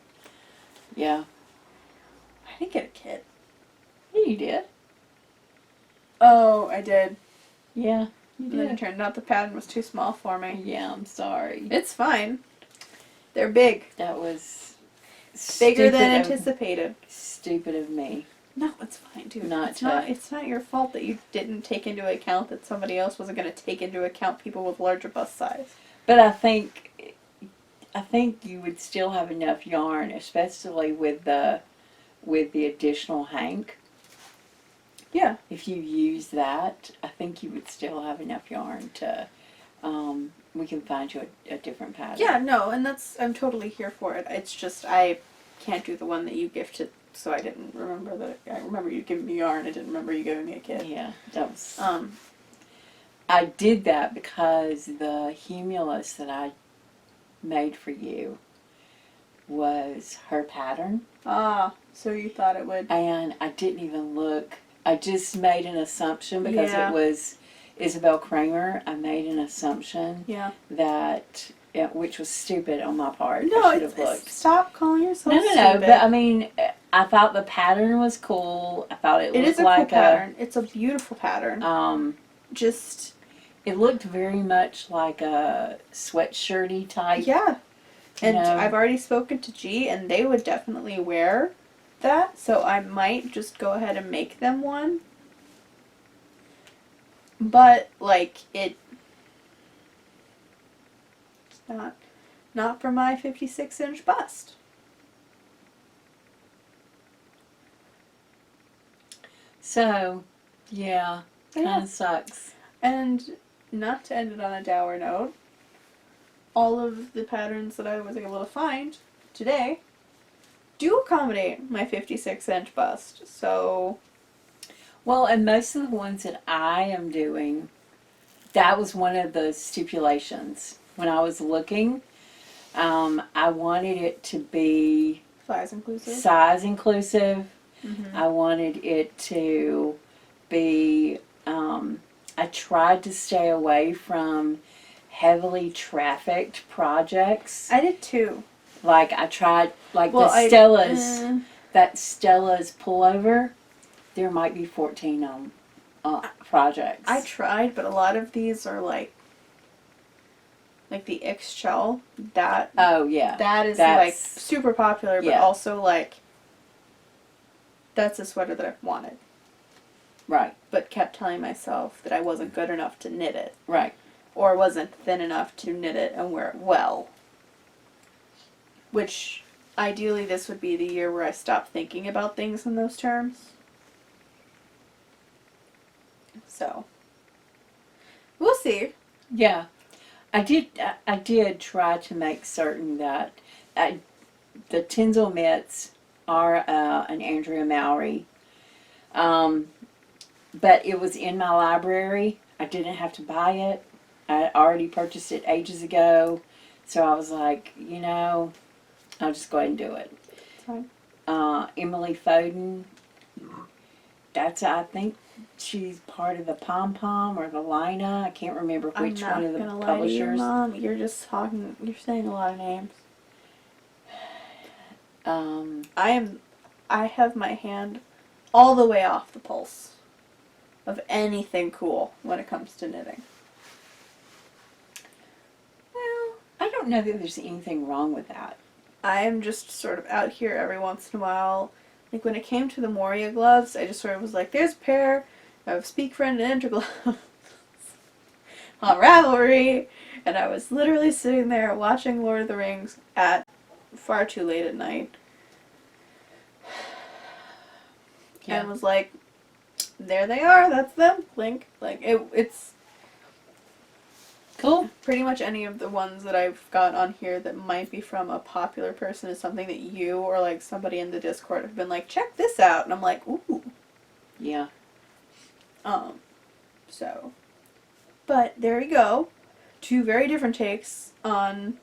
yeah. I didn't get a kit. Yeah, you did. Oh, I did. Yeah, you And then it did. turned out the pattern was too small for me. Yeah, I'm sorry. It's fine. They're big. That was Bigger than stupid of- anticipated. Stupid of me. No, it's fine, dude. Not it's to- not. It's not your fault that you didn't take into account that somebody else wasn't going to take into account people with larger bust size. But I think you would still have enough yarn, especially with the additional hank. Yeah. If you use that, I think you would still have enough yarn to. We can find you a different pattern. Yeah. No, and I'm totally here for it. It's just I can't do the one that you gifted, so I didn't remember that. I remember you giving me yarn. I didn't remember you giving me a kit. Yeah, that was. I did that because the humulus that I made for you was her pattern, so you thought it would. and I didn't even look. I just made an assumption because Yeah. it was Isabel Kramer. I made an assumption Yeah. that, which was stupid on my part. No, I should have looked. Stop calling yourself No, stupid. but I mean, I thought the pattern was cool. I thought it It looked is a like cool pattern. It's a beautiful pattern. Just it looked very much like a sweatshirty type. yeah. And know. I've already spoken to G, and they would definitely wear that. So I might just go ahead and make them one. But like it's not for my 56-inch bust. So, yeah, kind Yeah. of sucks. And not to end it on a dour note, all of the patterns that I was able to find today do accommodate my 56-inch bust. So, Well, and most of the ones that I am doing that was one of the stipulations when I was looking. I wanted it to be Size inclusive. size inclusive. Mm-hmm. I wanted it to be, I tried to stay away from heavily trafficked projects. I did too. Like I tried, like Well, the Stella's, that Stella's pullover, there might be 14 projects. I tried, but a lot of these are like the Ixchel. That Oh yeah. that is That's- like super popular, but yeah. also like that's a sweater that I've wanted, Right, but kept telling myself that I wasn't good enough to knit it, right. or wasn't thin enough to knit it and wear it well. Which ideally this would be the year where I stop thinking about things in those terms. So we'll see. Yeah. I did try to make certain that the Tinsel Mitts are an Andrea Mowry. But it was in my library. I didn't have to buy it. I already purchased it ages ago. So I was like, I'll just go ahead and do it. Fine. Emily Foden, I think she's part of the Pom Pom or the Lina. I can't remember which one of the I'm not gonna lie to you, publishers. Mom. You're saying a lot of names. I have my hand all the way off the pulse of anything cool when it comes to knitting. Well, I don't know that there's anything wrong with that. I am just sort of out here every once in a while. Like when it came to the Moria gloves, I just sort of was like, there's a pair of Speak Friend and Enter gloves on Ravelry, and I was literally sitting there watching Lord of the Rings at far too late at night. Yeah. And was like, there they are, that's them, Link. Like, it's Cool. pretty much any of the ones that I've got on here that might be from a popular person is something that you or like somebody in the Discord have been like, check this out, and I'm like, ooh. Yeah. So, but there we go. 2 very different takes on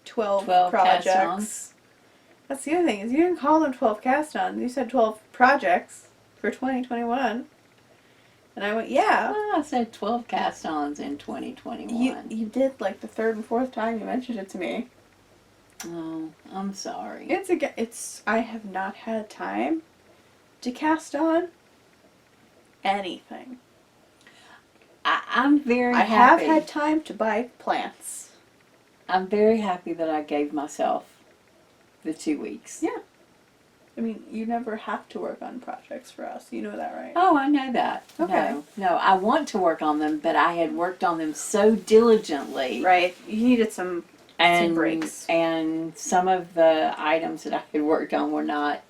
12 projects. Cast Ons. That's the other thing, is you didn't call them 12 cast-ons. You said 12 projects for 2021. And I went, yeah. Well, I said 12 cast-ons in 2021. You did like the 3rd and 4th time you mentioned it to me. Oh, I'm sorry. I have not had time to cast on anything. I'm very I happy. have had time to buy plants. I'm very happy that I gave myself the 2 weeks. Yeah. I mean, you never have to work on projects for us. You know that, right? Oh, I know that. Okay. No, I want to work on them, but I had worked on them so diligently. Right. You needed some breaks. And some of the items that I had worked on were not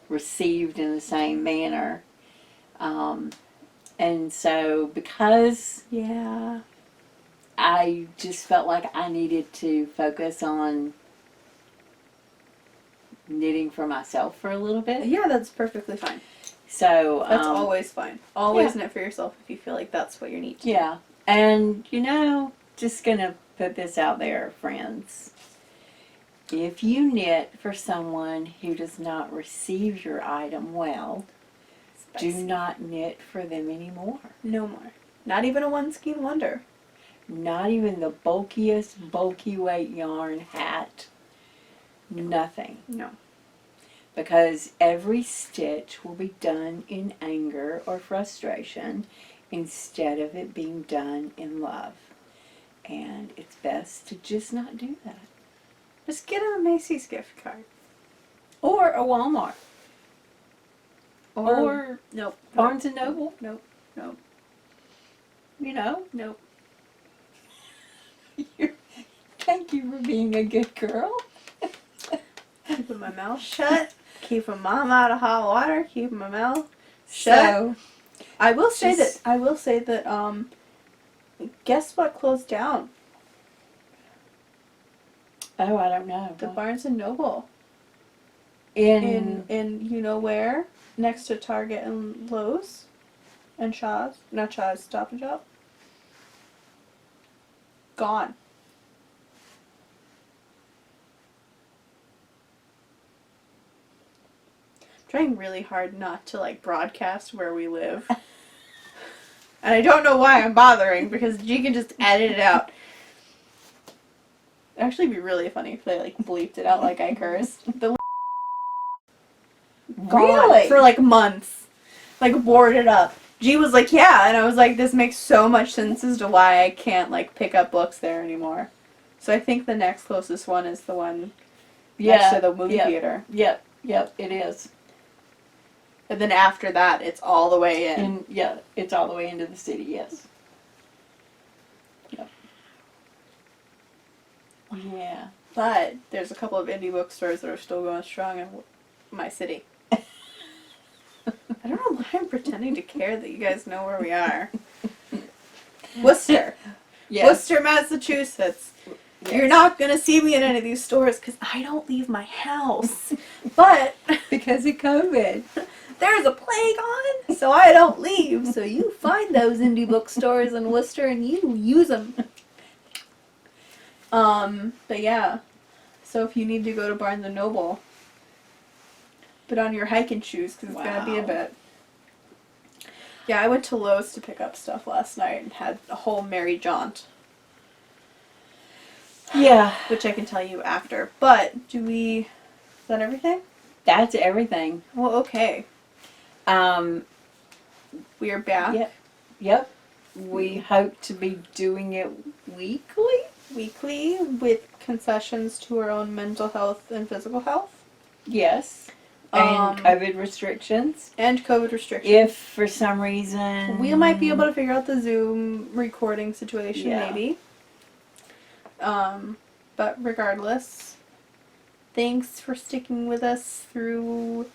received in the same manner. And so because Yeah. I just felt like I needed to focus on knitting for myself for a little bit. Yeah, that's perfectly fine. So That's always fine. Always yeah. knit for yourself if you feel like that's what you need to do. yeah. And just gonna put this out there, friends. If you knit for someone who does not receive your item well, do Spicy. not knit for them anymore. No more. Not even a one skein wonder. Not even the bulkiest bulky weight yarn hat. Nothing. No. Because every stitch will be done in anger or frustration instead of it being done in love. And it's best to just not do that. Just get him a Macy's gift card. Or a Walmart. Or nope. Barnes and Noble. Nope. Nope. Nope. Nope. Thank you for being a good girl. Keeping my mouth shut. Keeping mom out of hot water. Keeping my mouth shut. So, I will say that. Guess what closed down? oh, I don't know. The Barnes and Noble. In In you know where? Next to Target and Lowe's. And Shaw's. Not Shaw's, Stop and Shop. Gone. I'm trying really hard not to like broadcast where we live. And I don't know why I'm bothering because G can just edit it out. It'd actually be really funny if they like bleeped it out like I cursed. The gone Really? for like months. Like boarded up. G was like, yeah, and I was like, this makes so much sense as to why I can't like pick up books there anymore. So I think the next closest one is the one next to the movie theater. Yep, it is. And then after that, it's all the way in. And yeah, it's all the way into the city, yes. Yep. Yeah. But there's a couple of indie bookstores that are still going strong in my city. I don't know why I'm pretending to care that you guys know where we are. Worcester. Yes. Worcester, Massachusetts. Yes. You're not going to see me in any of these stores because I don't leave my house. But Because of COVID. there's a plague on, so I don't leave. So you find those indie bookstores in Worcester and you use them. But yeah. So if you need to go to Barnes & Noble, put on your hiking shoes because it's going to be a Wow. bit. Yeah, I went to Lowe's to pick up stuff last night and had a whole merry jaunt, Yeah. which I can tell you after. But is that everything? That's everything. Well, okay. We are back Yep. We hope to be doing it weekly. weekly with concessions to our own mental health and physical health. Yes. And COVID restrictions. And COVID restrictions. If for some reason We might be able to figure out the Zoom recording situation, Yeah. maybe. But regardless, thanks for sticking with us through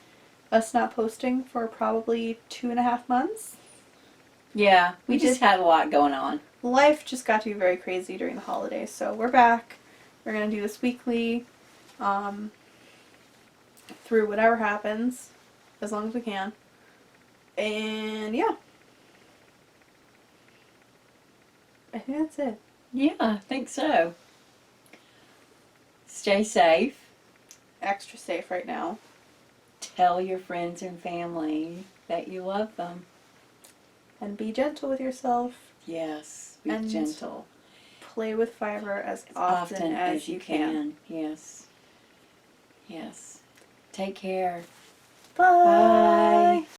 us not posting for probably 2.5 months. Yeah, we We just did- had a lot going on. Life just got to be very crazy during the holidays, so we're back. We're gonna do this weekly, through whatever happens, as long as we can. And yeah. I think that's it. Yeah, I think so. Stay safe. Extra safe right now. Tell your friends and family that you love them. And be gentle with yourself. Yes, be And gentle. Play with fiber as often as you can. Yes. Yes. Take care. Bye. Bye.